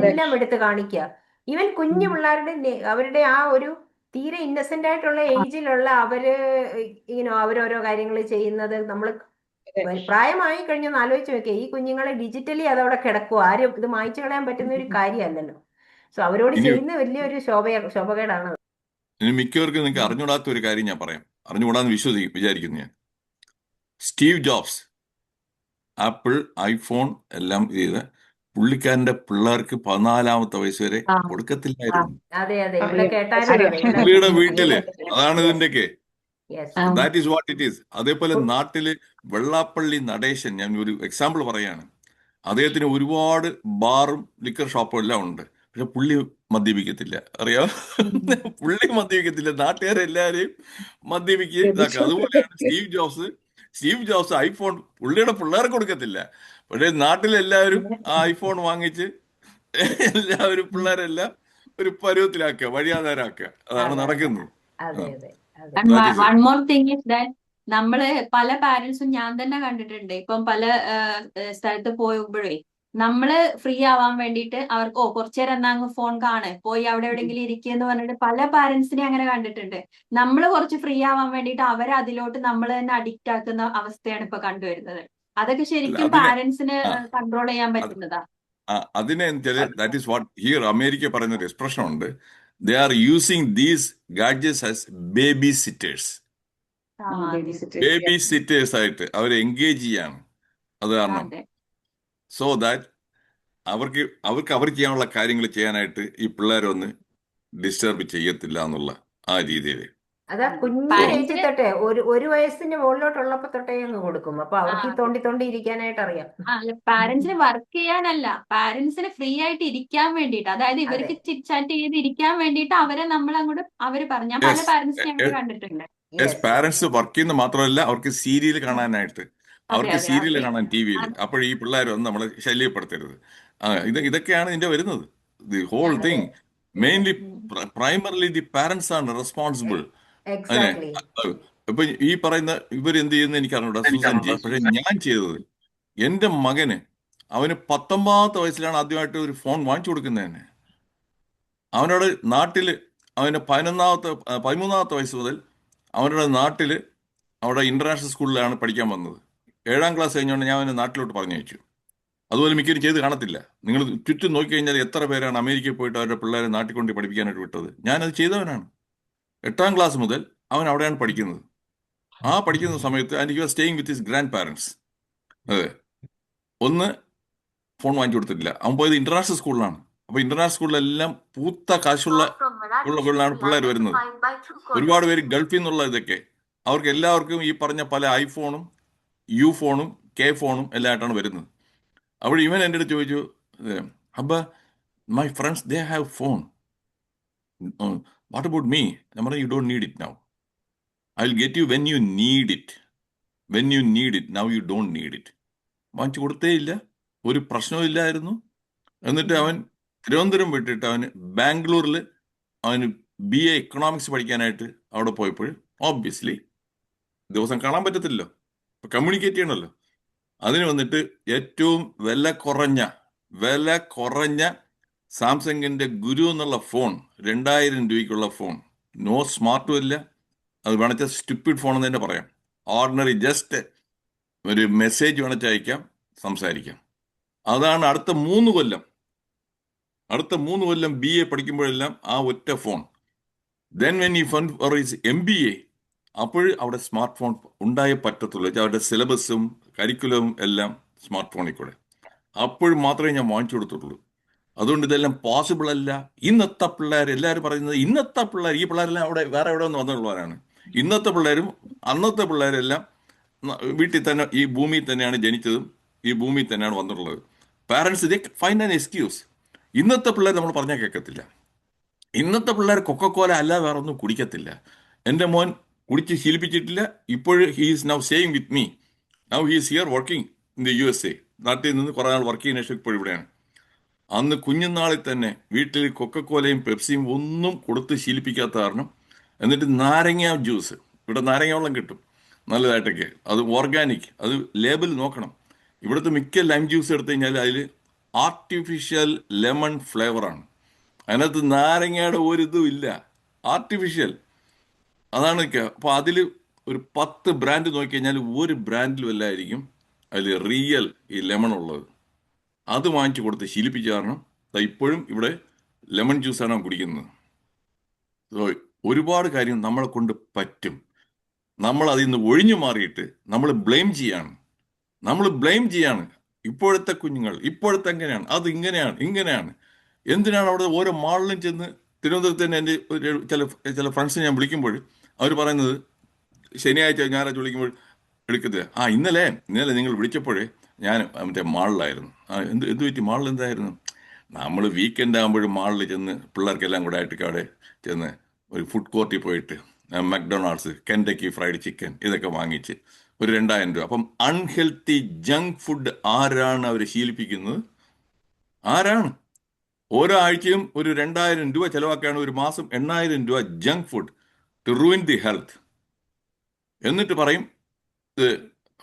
എല്ലാം എടുത്ത് കാണിക്കുക. ഈവൻ കുഞ്ഞു പിള്ളേരുടെ അവരുടെ ആ ഒരു തീരെ ഇന്നസെന്റ് ആയിട്ടുള്ള ഏജിലുള്ള അവരോരോ കാര്യങ്ങൾ ചെയ്യുന്നത് നമ്മൾ പ്രായമായി കഴിഞ്ഞൊന്ന് ആലോചിച്ച് നോക്കിയേ. ഈ കുഞ്ഞുങ്ങളെ ഡിജിറ്റലി അതവിടെ കിടക്കുക. ആരും ഇത് മായ്ച്ചു കളയാൻ പറ്റുന്ന ഒരു കാര്യമല്ലല്ലോ. സോ അവരോട് ഇനി ചെയ്യുന്ന വലിയൊരു ശോഭകേടാണ്. ഇനി മിക്കവർക്കും നിങ്ങൾക്ക് അറിഞ്ഞൂടാത്ത ഒരു കാര്യം ഞാൻ പറയാം. അറിഞ്ഞുകൂടാന്ന് വിചാരിക്കുന്നു ഞാൻ. സ്റ്റീവ് ജോബ്സ് ആപ്പിൾ ഐഫോൺ എല്ലാം ചെയ്ത് പുള്ളിക്കാരന്റെ പിള്ളേർക്ക് 14-ാമത്തെ വയസ്സ് വരെ കൊടുക്കത്തില്ലായിരുന്നു. അതെ ഇവിടെ കേട്ടായിരുന്നു. പുള്ളിയുടെ വീട്ടില്. അതാണ് ഇതിന്റെയൊക്കെ. Yes that is what it is. അതേപോലെ നാട്ടില് വെള്ളാപ്പള്ളി നടേശൻ, ഞാൻ ഒരു എക്സാമ്പിൾ പറയാണ്. അദ്ദേഹത്തിന് ഒരുപാട് ബാറും ലിക്കർ ഷോപ്പും എല്ലാം ഉണ്ട്. പക്ഷെ പുള്ളി മദ്യപിക്കത്തില്ല. അറിയാം, പുള്ളി മദ്യപിക്കത്തില്ല. നാട്ടുകാരെല്ലാരെയും മദ്യപിക്കുക ഇതാക്കുക. അതുപോലെയാണ് സ്റ്റീവ് ജോബ്സ് ഐഫോൺ പുള്ളിയുടെ പിള്ളേർക്ക് കൊടുക്കത്തില്ല. പക്ഷെ നാട്ടിലെല്ലാവരും ആ ഐഫോൺ വാങ്ങിച്ച് എല്ലാവരും പിള്ളേരെല്ലാം ഒരു പരുവത്തിലാക്കുക, വഴിയാധാരാക്കുക. അതാണ് നടക്കുന്നത്. One more thing is that നമ്മള് പല പാരന്റ്സും ഞാൻ തന്നെ കണ്ടിട്ടുണ്ട്. ഇപ്പം പല സ്ഥലത്ത് പോകുമ്പോഴേ നമ്മള് ഫ്രീ ആവാൻ വേണ്ടിയിട്ട് അവർക്ക് കുറച്ചു നേരം എന്നാ അങ്ങ് ഫോൺ കാണ്, പോയി അവിടെ എവിടെയെങ്കിലും ഇരിക്കുമെന്ന് പറഞ്ഞിട്ട് പല പാരന്റ്സിനെ അങ്ങനെ കണ്ടിട്ടുണ്ട്. നമ്മൾ കുറച്ച് ഫ്രീ ആവാൻ വേണ്ടിയിട്ട് അവരെ അതിലോട്ട് നമ്മൾ തന്നെ അഡിക്റ്റ് ആക്കുന്ന അവസ്ഥയാണ് ഇപ്പൊ കണ്ടുവരുന്നത്. അതൊക്കെ അല്ല ശരിക്കും അതിനെ പാരന്റ്സിന് ആ കൺട്രോൾ ചെയ്യാൻ അത് പറ്റുന്നതാ. അതിനെ that is what here America പറയുന്ന ഒരു എക്സ്പ്രഷൻ ഉണ്ട്. They are using these gadgets as baby sitters. ആ ബേബി അതെ സിറ്റേഴ്സ്. ബേബി സിറ്റേഴ്സ് ആയിട്ട് അവരെ എൻഗേജ് ചെയ്യാണ്. അത് കാരണം അതെ സോ ദാറ്റ് അവർക്ക് അവർ ചെയ്യാനുള്ള കാര്യങ്ങൾ ചെയ്യാനായിട്ട് ഈ പിള്ളേരൊന്ന് ഡിസ്റ്റർബ് ചെയ്യത്തില്ല എന്നുള്ള ആ രീതിയിൽ. അതാ കുഞ്ഞു സോ ഏജിൽ പാരന്റ്സിന് തൊട്ടേ ഒരു വയസ്സിന് മുകളിലോട്ടുള്ളപ്പോ തൊട്ടേ അങ്ങ് കൊടുക്കും. അപ്പൊ അവർക്ക് ഈ തോണ്ടി തോണ്ടി ഇരിക്കാനായിട്ട് അറിയാം. പാരന്റ്സിന് വർക്ക് ചെയ്യാനല്ല, പാരന്റ്സിന് ഫ്രീ ആയിട്ട് ഇരിക്കാൻ വേണ്ടിയിട്ട്, അതായത് അതെ ഇവർക്ക് ചിറ്റ് ചാറ്റ് ചെയ്ത് ഇരിക്കാൻ വേണ്ടിയിട്ട് അവരെ നമ്മളങ്ങോട്ട് അവര് പറഞ്ഞു. ഞാൻ പല യെസ് പാരന്റ്സിനെ അങ്ങനെ കണ്ടിട്ടുണ്ട്. യെസ് യെസ് പാരന്റ്സ് വർക്ക് ചെയ്യുന്ന മാത്രമല്ല അവർക്ക് സീരിയൽ കാണാനായിട്ട്, അതെ അവർക്ക് അതെ സീരിയൽ അതെ കാണാൻ ടി വിയിൽ. അത് അപ്പോൾ ഈ പിള്ളേർ വന്ന് നമ്മളെ ശല്യപ്പെടുത്തരുത്. ഇതൊക്കെയാണ് ഇതിന്റെ വരുന്നത്. ദി ഹോൾ അതെ തിങ് മെയിൻലി ഉം. പ്രൈമറിലി ദി പാരന്റ്സ് ആണ് റെസ്പോൺസിബിൾ. അതിനെ എക്സാക്ട്ലി. ഇപ്പൊ ഈ പറയുന്ന ഇവരെന്ത് ചെയ്യുന്ന എനിക്ക് അറിഞ്ഞൂടാ സൂസൻജി. പക്ഷെ ഞാൻ ചെയ്തത് എന്റെ മകന് അവന് 19 വയസ്സിലാണ് ആദ്യമായിട്ട് ഒരു ഫോൺ വാങ്ങിച്ചു കൊടുക്കുന്നത് തന്നെ. അവനോട് നാട്ടില് അവന് 13 വയസ്സ് മുതൽ അവരുടെ നാട്ടില് അവിടെ ഇന്റർനാഷണൽ സ്കൂളിലാണ് പഠിക്കാൻ വന്നത്. 7ാം ക്ലാസ് കഴിഞ്ഞുകൊണ്ട് ഞാൻ അവനെ നാട്ടിലോട്ട് പറഞ്ഞയച്ചു. അതുപോലെ മിക്കവരും ചെയ്ത് കാണത്തില്ല. നിങ്ങൾ ചുറ്റും നോക്കിക്കഴിഞ്ഞാൽ എത്ര പേരാണ് അമേരിക്കയിൽ പോയിട്ട് അവരുടെ പിള്ളേരെ നാട്ടിൽ കൊണ്ട് പഠിപ്പിക്കാനായിട്ട് വിട്ടത്. ഞാനത് ചെയ്തവനാണ്. 8ാം ക്ലാസ് മുതൽ അവൻ അവിടെയാണ് പഠിക്കുന്നത്. ആ പഠിക്കുന്ന സമയത്ത് and he was staying with his grand parents. അതെ, ഒന്ന് ഫോൺ വാങ്ങിച്ചു കൊടുത്തിട്ടില്ല. അവൻ പോയത് ഇന്റർനാഷണൽ സ്കൂളിലാണ്. അപ്പൊ ഇന്റർനാഷണൽ സ്കൂളിലെല്ലാം പൂത്ത കാശുള്ള സ്കൂളിലാണ് പിള്ളേർ വരുന്നത്. ഒരുപാട് പേര് ഗൾഫിൽ നിന്നുള്ള ഇതൊക്കെ അവർക്ക് എല്ലാവർക്കും ഈ പറഞ്ഞ പല ഐഫോണും യു ഫോണും കെ ഫോണും എല്ലാം ആയിട്ടാണ് വരുന്നത്. അപ്പോൾ ഇവൻ എൻ്റെ അടുത്ത് ചോദിച്ചു, അബ്ബ my friends they have phone, what about me? ഞാൻ പറഞ്ഞു, you don't need it now. I will get you when you need it. When you need it, now you don't need it. വാങ്ങിച്ചു കൊടുത്തേ ഇല്ല, ഒരു പ്രശ്നവും ഇല്ലായിരുന്നു. എന്നിട്ട് അവൻ തിരുവനന്തപുരം വിട്ടിട്ട് അവന് ബാംഗ്ലൂരിൽ അവന് BA എക്കണോമിക്സ് പഠിക്കാനായിട്ട് അവിടെ പോയപ്പോൾ ഓബ്വിയസ്ലി ദിവസം കാണാൻ പറ്റത്തില്ലല്ലോ, കമ്മ്യൂണിക്കേറ്റ് ചെയ്യണമല്ലോ. അതിന് വന്നിട്ട് ഏറ്റവും വില കുറഞ്ഞ സാംസങ്ങിന്റെ ഗുരു എന്നുള്ള ഫോൺ, 2000 രൂപയ്ക്കുള്ള ഫോൺ, നോ സ്മാർട്ടും ഇല്ല, അത് വേണച്ചാൽ സ്റ്റുപ്പിഡ് ഫോൺ എന്ന് തന്നെ പറയാം. ഓർഡിനറി ജസ്റ്റ് ഒരു മെസ്സേജ് വേണച്ചാൽ അയക്കാം, സംസാരിക്കാം. അതാണ് അടുത്ത 3 കൊല്ലം BA പഠിക്കുമ്പോഴെല്ലാം ആ ഒറ്റ ഫോൺ. ദെൻ വെൻ ഈ ഫണ്ട് ഫോർ ഹിസ് MBA, അപ്പോൾ അവിടെ സ്മാർട്ട് ഫോൺ ഉണ്ടായേ പറ്റത്തുള്ളൂ. അവരുടെ സിലബസും കരിക്കുലവും എല്ലാം സ്മാർട്ട് ഫോണിൽ കൂടെ. അപ്പോഴും മാത്രമേ ഞാൻ വാങ്ങിച്ചു കൊടുത്തിട്ടുള്ളൂ. അതുകൊണ്ട് ഇതെല്ലാം പോസിബിൾ അല്ല. ഇന്നത്തെ പിള്ളേർ എല്ലാവരും പറയുന്നത്, ഇന്നത്തെ പിള്ളേർ, ഈ പിള്ളേരെല്ലാം അവിടെ വേറെ എവിടെ നിന്ന് വന്നിട്ടുള്ളവരാണ്. ഇന്നത്തെ പിള്ളേരും അന്നത്തെ പിള്ളേരെല്ലാം വീട്ടിൽ തന്നെ, ഈ ഭൂമിയിൽ തന്നെയാണ് ജനിച്ചതും ഈ ഭൂമിയിൽ തന്നെയാണ് വന്നിട്ടുള്ളത്. Parents they find an excuse. ഇന്നത്തെ പിള്ളേർ നമ്മൾ പറഞ്ഞാൽ കേൾക്കത്തില്ല. ഇന്നത്തെ പിള്ളേർ കൊക്കക്കോല അല്ല വേറെ ഒന്നും കുടിക്കത്തില്ല. എൻ്റെ മോൻ കുടിച്ച് ശീലിപ്പിച്ചിട്ടില്ല. ഇപ്പോഴും he is now staying with me. Now he is here working in the USA. നാട്ടിൽ നിന്ന് കുറേ നാൾ വർക്ക് ചെയ്യുന്ന ശേഷം ഇപ്പോഴും ഇവിടെയാണ്. അന്ന് കുഞ്ഞുനാളിൽ തന്നെ വീട്ടിൽ കൊക്കക്കോലയും പെപ്സിയും ഒന്നും കൊടുത്ത് ശീലിപ്പിക്കാത്ത കാരണം, എന്നിട്ട് നാരങ്ങ ജ്യൂസ്, ഇവിടെ നാരങ്ങ വെള്ളം കിട്ടും നല്ലതായിട്ടൊക്കെ, അത് ഓർഗാനിക്, അത് ലേബിൾ നോക്കണം. ഇവിടുത്തെ മിക്ക ലൈം ജ്യൂസ് എടുത്തു കഴിഞ്ഞാൽ അതിൽ ആർട്ടിഫിഷ്യൽ ലെമൺ ഫ്ലേവറാണ്. അതിനകത്ത് നാരങ്ങയുടെ ഒരിതും ഇല്ല, ആർട്ടിഫിഷ്യൽ. അതാണ്. അപ്പോൾ അതിൽ ഒരു 10 ബ്രാൻഡ് നോക്കിക്കഴിഞ്ഞാൽ ഒരു ബ്രാൻഡിലും എല്ലായിരിക്കും അതിൽ റിയൽ ഈ ലെമൺ ഉള്ളത്. അത് വാങ്ങിച്ചു കൊടുത്ത് ശീലിപ്പിച്ച കാരണം ഇപ്പോഴും ഇവിടെ ലെമൺ ജ്യൂസാണ് കുടിക്കുന്നത്. സോ ഒരുപാട് കാര്യം നമ്മളെ കൊണ്ട് പറ്റും. നമ്മൾ അതിൽ നിന്ന് ഒഴിഞ്ഞു മാറിയിട്ട് നമ്മൾ ബ്ലെയിം ചെയ്യാണ്. ഇപ്പോഴത്തെ കുഞ്ഞുങ്ങൾ ഇപ്പോഴത്തെ എങ്ങനെയാണ്, അത് ഇങ്ങനെയാണ്. എന്തിനാണ് അവിടെ ഓരോ മാളിലും ചെന്ന്, തിരുവനന്തപുരത്ത് തന്നെ എൻ്റെ ചില ഫ്രണ്ട്സിനെ ഞാൻ വിളിക്കുമ്പോൾ അവർ പറയുന്നത്, ശനിയാഴ്ച ഞായറാഴ്ച വിളിക്കുമ്പോൾ എടുക്കത്തില്ല. ഇന്നലെ നിങ്ങൾ വിളിച്ചപ്പോഴേ ഞാൻ മറ്റേ മാളിലായിരുന്നു. എന്ത് പറ്റി, മാളിൽ എന്തായിരുന്നു? നമ്മൾ വീക്കെൻഡ് ആകുമ്പോഴും മാളിൽ ചെന്ന് പിള്ളേർക്കെല്ലാം കൂടെ ആയിട്ട് അവിടെ ചെന്ന് ഒരു ഫുഡ് കോർട്ടിൽ പോയിട്ട് മക്ഡൊണാൾഡ്സ്, കെൻഡക്കി ഫ്രൈഡ് ചിക്കൻ ഇതൊക്കെ വാങ്ങിച്ച് ഒരു 2000 രൂപ. അപ്പം അൺഹെൽത്തി ജങ്ക് ഫുഡ് ആരാണ് അവർ ശീലിപ്പിക്കുന്നത്? ആരാണ്? ഓരോ ആഴ്ചയും ഒരു 2000 രൂപ ചെലവാക്കുകയാണ്, ഒരു മാസം 8000 രൂപ junk food to ruin the health. എന്നിട്ട് പറയും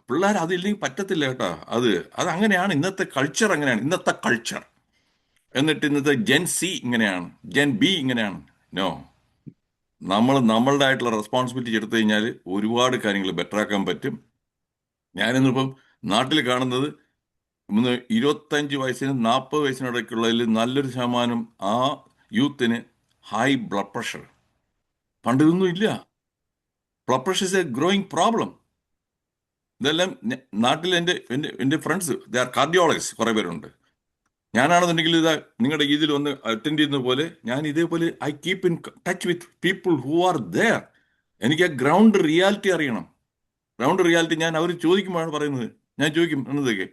പിള്ളേർ അതില്ലെങ്കിൽ പറ്റത്തില്ല കേട്ടോ. അത് അങ്ങനെയാണ് ഇന്നത്തെ കൾച്ചർ, അങ്ങനെയാണ് ഇന്നത്തെ കൾച്ചർ. എന്നിട്ട് ഇന്നത്തെ ജെൻ സി ഇങ്ങനെയാണ്, ജെൻ ബി ഇങ്ങനെയാണ്. നോ, നമ്മൾ നമ്മളുടെ ആയിട്ടുള്ള റെസ്പോൺസിബിലിറ്റി എടുത്തു കഴിഞ്ഞാൽ ഒരുപാട് കാര്യങ്ങൾ ബെറ്റർ ആക്കാൻ പറ്റും. ഞാനിന്നിപ്പം നാട്ടിൽ കാണുന്നത് 25 വയസ്സിനും 40 വയസ്സിനിടയ്ക്കുള്ളതിൽ നല്ലൊരു ശതമാനം ആ യൂത്തിന് ഹൈ ബ്ലഡ് പ്രഷർ. പണ്ട് ഇതൊന്നും ഇല്ല. Blood pressure is A growing problem. ഇതെല്ലാം നാട്ടിൽ എൻ്റെ ഫ്രണ്ട്സ് ദേ ആർ കാർഡിയോളജിസ്റ്റ് കുറേ പേരുണ്ട്. ഞാനാണെന്നുണ്ടെങ്കിൽ ഇതാ നിങ്ങളുടെ ഇതിൽ ഒന്ന് അറ്റൻഡ് ചെയ്യുന്ന പോലെ ഞാൻ ഇതേപോലെ I keep in touch with people who are there. എനിക്ക് ആ ഗ്രൗണ്ട് റിയാലിറ്റി അറിയണം. ഗ്രൗണ്ട് റിയാലിറ്റി ഞാൻ അവർ ചോദിക്കുമ്പോഴാണ് പറയുന്നത്. ഞാൻ ചോദിക്കും എന്നതൊക്കെ,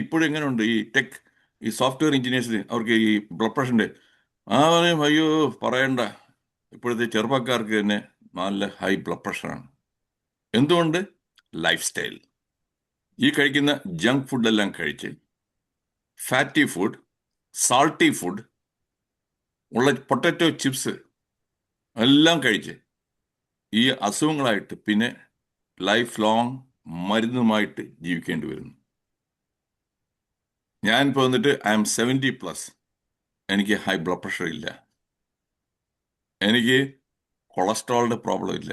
ഇപ്പോഴും എങ്ങനെയുണ്ട് ഈ സോഫ്റ്റ്വെയർ എഞ്ചിനീയേഴ്സിന് അവർക്ക് ഈ ബ്ലഡ് പ്രഷറിൻ്റെ പറയും, അയ്യോ പറയണ്ട, ഇപ്പോഴത്തെ ചെറുപ്പക്കാർക്ക് തന്നെ നല്ല ഹൈ ബ്ലഡ് പ്രഷറാണ്. എന്തുകൊണ്ട്? Lifestyle. ഈ കഴിക്കുന്ന ജങ്ക് ഫുഡെല്ലാം കഴിച്ച്, ഫാറ്റി ഫുഡ്, സാൾട്ടി ഫുഡ് ഉള്ള പൊട്ടറ്റോ ചിപ്സ് എല്ലാം കഴിച്ച് ഈ അസുഖങ്ങളായിട്ട് പിന്നെ ലൈഫ് ലോങ് മരുന്നുമായിട്ട് ജീവിക്കേണ്ടി വരുന്നു. ഞാനിപ്പോൾ വന്നിട്ട് ഐ ആം 70+. എനിക്ക് ഹൈ ബ്ലഡ് പ്രഷർ ഇല്ല, എനിക്ക് കൊളസ്ട്രോളിൻ്റെ പ്രോബ്ലം ഇല്ല,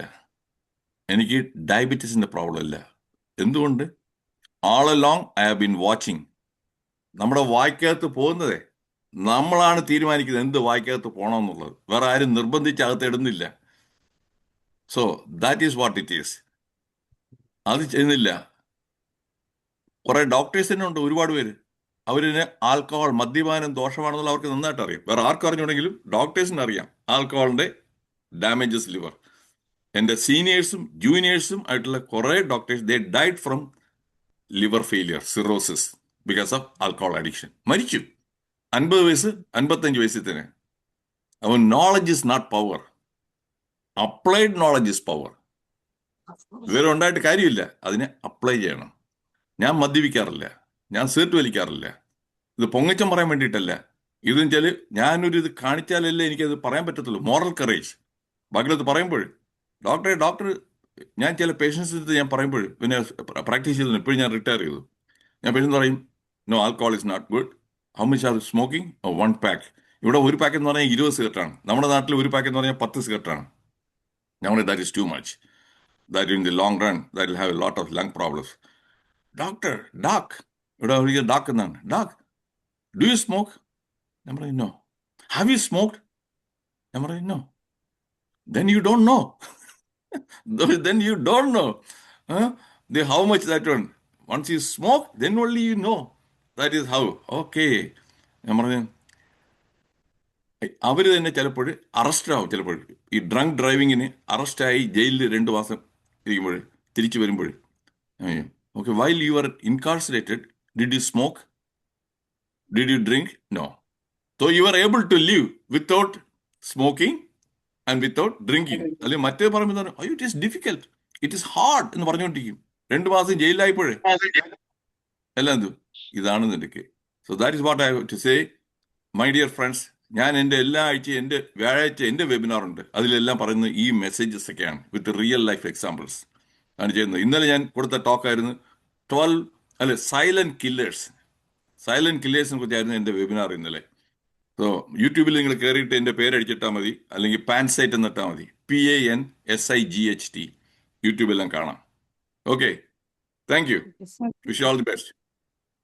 എനിക്ക് ഡയബറ്റീസിൻ്റെ പ്രോബ്ലം ഇല്ല. എന്തുകൊണ്ട്? All along I have been watching. നമ്മുടെ വായ്ക്കകത്ത് പോകുന്നതേ നമ്മളാണ് തീരുമാനിക്കുന്നത് എന്ത് വായ്ക്കകത്ത് പോകണമെന്നുള്ളത്. വേറെ ആരും നിർബന്ധിച്ച് അകത്ത് ഇടുന്നില്ല. So that is what it is. അത് ചെയ്യുന്നില്ല. കുറെ ഡോക്ടേഴ്സ് തന്നെ ഉണ്ട്, ഒരുപാട് പേര്. അവരിന് ആൽക്കഹോൾ, മദ്യപാനം ദോഷമാണെന്നുള്ള അവർക്ക് നന്നായിട്ട് അറിയാം. വേറെ ആർക്കും അറിഞ്ഞുണ്ടെങ്കിലും ഡോക്ടേഴ്സിന് അറിയാം ആൽക്കഹോളിന്റെ ഡാമേജസ് ലിവർ. എൻ്റെ സീനിയേഴ്സും ജൂനിയേഴ്സും ആയിട്ടുള്ള കുറെ doctors they died from liver failure, cirrhosis, because of alcohol addiction. മരിച്ചു 50 വയസ്സ് 55 വയസ്സിൽ തന്നെ. അവൻ knowledge is not power, applied knowledge is power. വിവരം ഉണ്ടായിട്ട് കാര്യമില്ല, അതിനെ അപ്ലൈ ചെയ്യണം. ഞാൻ മദ്യപിക്കാറില്ല, ഞാൻ സിഗരറ്റ് വലിക്കാറില്ല. ഇത് പൊങ്ങച്ചം പറയാൻ വേണ്ടിയിട്ടല്ല. ഇതെന്ന് വെച്ചാൽ ഞാനൊരു ഇത് കാണിച്ചാലല്ലേ എനിക്കത് പറയാൻ പറ്റത്തുള്ളൂ. Moral courage. ബാക്കിലത് പറയുമ്പോൾ ഡോക്ടർ ഞാൻ ചില പേഷ്യൻസിന് ഞാൻ പറയുമ്പോൾ പിന്നെ പ്രാക്ടീസ് ചെയ്തു. ഇപ്പോഴും ഞാൻ റിട്ടയർ ചെയ്തു. ഞാൻ പേഷ്യൻസ് പറയും, no, alcohol is not good. How much are smoking? 1 pack. ഇവിടെ ഒരു പാക്ക് എന്ന് പറഞ്ഞാൽ 20 സിഗരറ്റാണ്. നമ്മുടെ നാട്ടിൽ ഒരു പാക്ക് എന്ന് പറഞ്ഞാൽ 10 സിഗരറ്റാണ്. ഞങ്ങൾ that is too much. That in the long run, that will have a lot of lung problems. Doc, ഇവിടെ ഒരു ഡോക് എന്നാണ്. ഡോക്, ഡു യു സ്മോക്ക്? ഞാൻ പറയും നോ. Have you smoked? ഞാൻ പറയും no. Then you don't know. Then you don't know. How much that one. Once you smoke, then only you know. That is how. Okay. ഞാൻ പറഞ്ഞു അവർ തന്നെ ചിലപ്പോൾ arrest ആവും. ചിലപ്പോൾ ഈ ഡ്രങ്ക് ഡ്രൈവിങ്ങിന് അറസ്റ്റായി ജയിലിൽ 2 മാസം ഇരിക്കുമ്പോൾ തിരിച്ചു വരുമ്പോൾ, okay, while you are incarcerated, did you smoke? Did you drink? No. So you are able to live without smoking and without drinking. അല്ലെങ്കിൽ മറ്റേ പറയുമ്പോൾ അയ്യോ it is difficult, it is hard എന്ന് പറഞ്ഞുകൊണ്ടിരിക്കും. 2 മാസം ജയിലിലായപ്പോഴേ എല്ലാം എന്തു ഇതാണ് നിനക്ക്. So that is what I have to say. My dear friends, ഞാൻ എൻ്റെ എല്ലാ ആഴ്ചയും എൻ്റെ വ്യാഴാഴ്ച എൻ്റെ വെബിനാർ ഉണ്ട്. അതിലെല്ലാം പറയുന്നത് ഈ മെസ്സേജസ് ഒക്കെയാണ് വിത്ത് റിയൽ ലൈഫ് എക്സാമ്പിൾസ് ആണ് ചെയ്യുന്നത്. ഇന്നലെ ഞാൻ കൊടുത്ത ടോക്കായിരുന്നു 12 സൈലന്റ് കില്ലേഴ്സിനെ കുറിച്ചായിരുന്നു എൻ്റെ വെബിനാർ ഇന്നലെ. സോ യൂട്യൂബിൽ നിങ്ങൾ കയറിയിട്ട് എൻ്റെ പേരടിച്ചിട്ടാൽ മതി, അല്ലെങ്കിൽ പാൻസൈറ്റ് എന്നിട്ടാൽ മതി. PANSIGHT. യൂട്യൂബെല്ലാം കാണാം. Okay, thank you. Wish you all the best.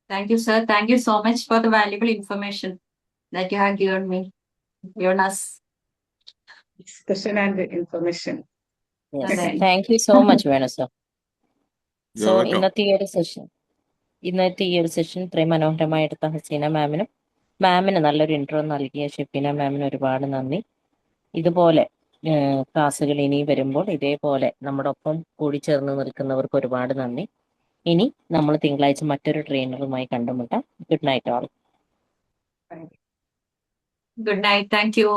Thank you, sir. Thank you so much for the valuable information that you have given us. Discussion and information. Yes. അതെ. Thank you so much, Venu sir. You're so welcome. ഇന്നത്തെ ഈ ഒരു session ഇത്രയും മനോഹരമായി എടുത്ത ഹസീന മാമിന് നല്ലൊരു intro നൽകിയ ഷെഫീന മാമിന് ഒരുപാട് നന്ദി. ഇതുപോലെ ക്ലാസ്സുകൾ ഇനി വരുമ്പോൾ ഇതേപോലെ നമ്മുടെ ഒപ്പം കൂടിച്ചേർന്ന് നിൽക്കുന്നവർക്ക് ഒരുപാട് നന്ദി. ഇനി നമ്മൾ തിങ്കളാഴ്ച മറ്റൊരു ട്രെയിനറുമായി കണ്ടുമുട്ടാം. Good night all. Good night. Thank you.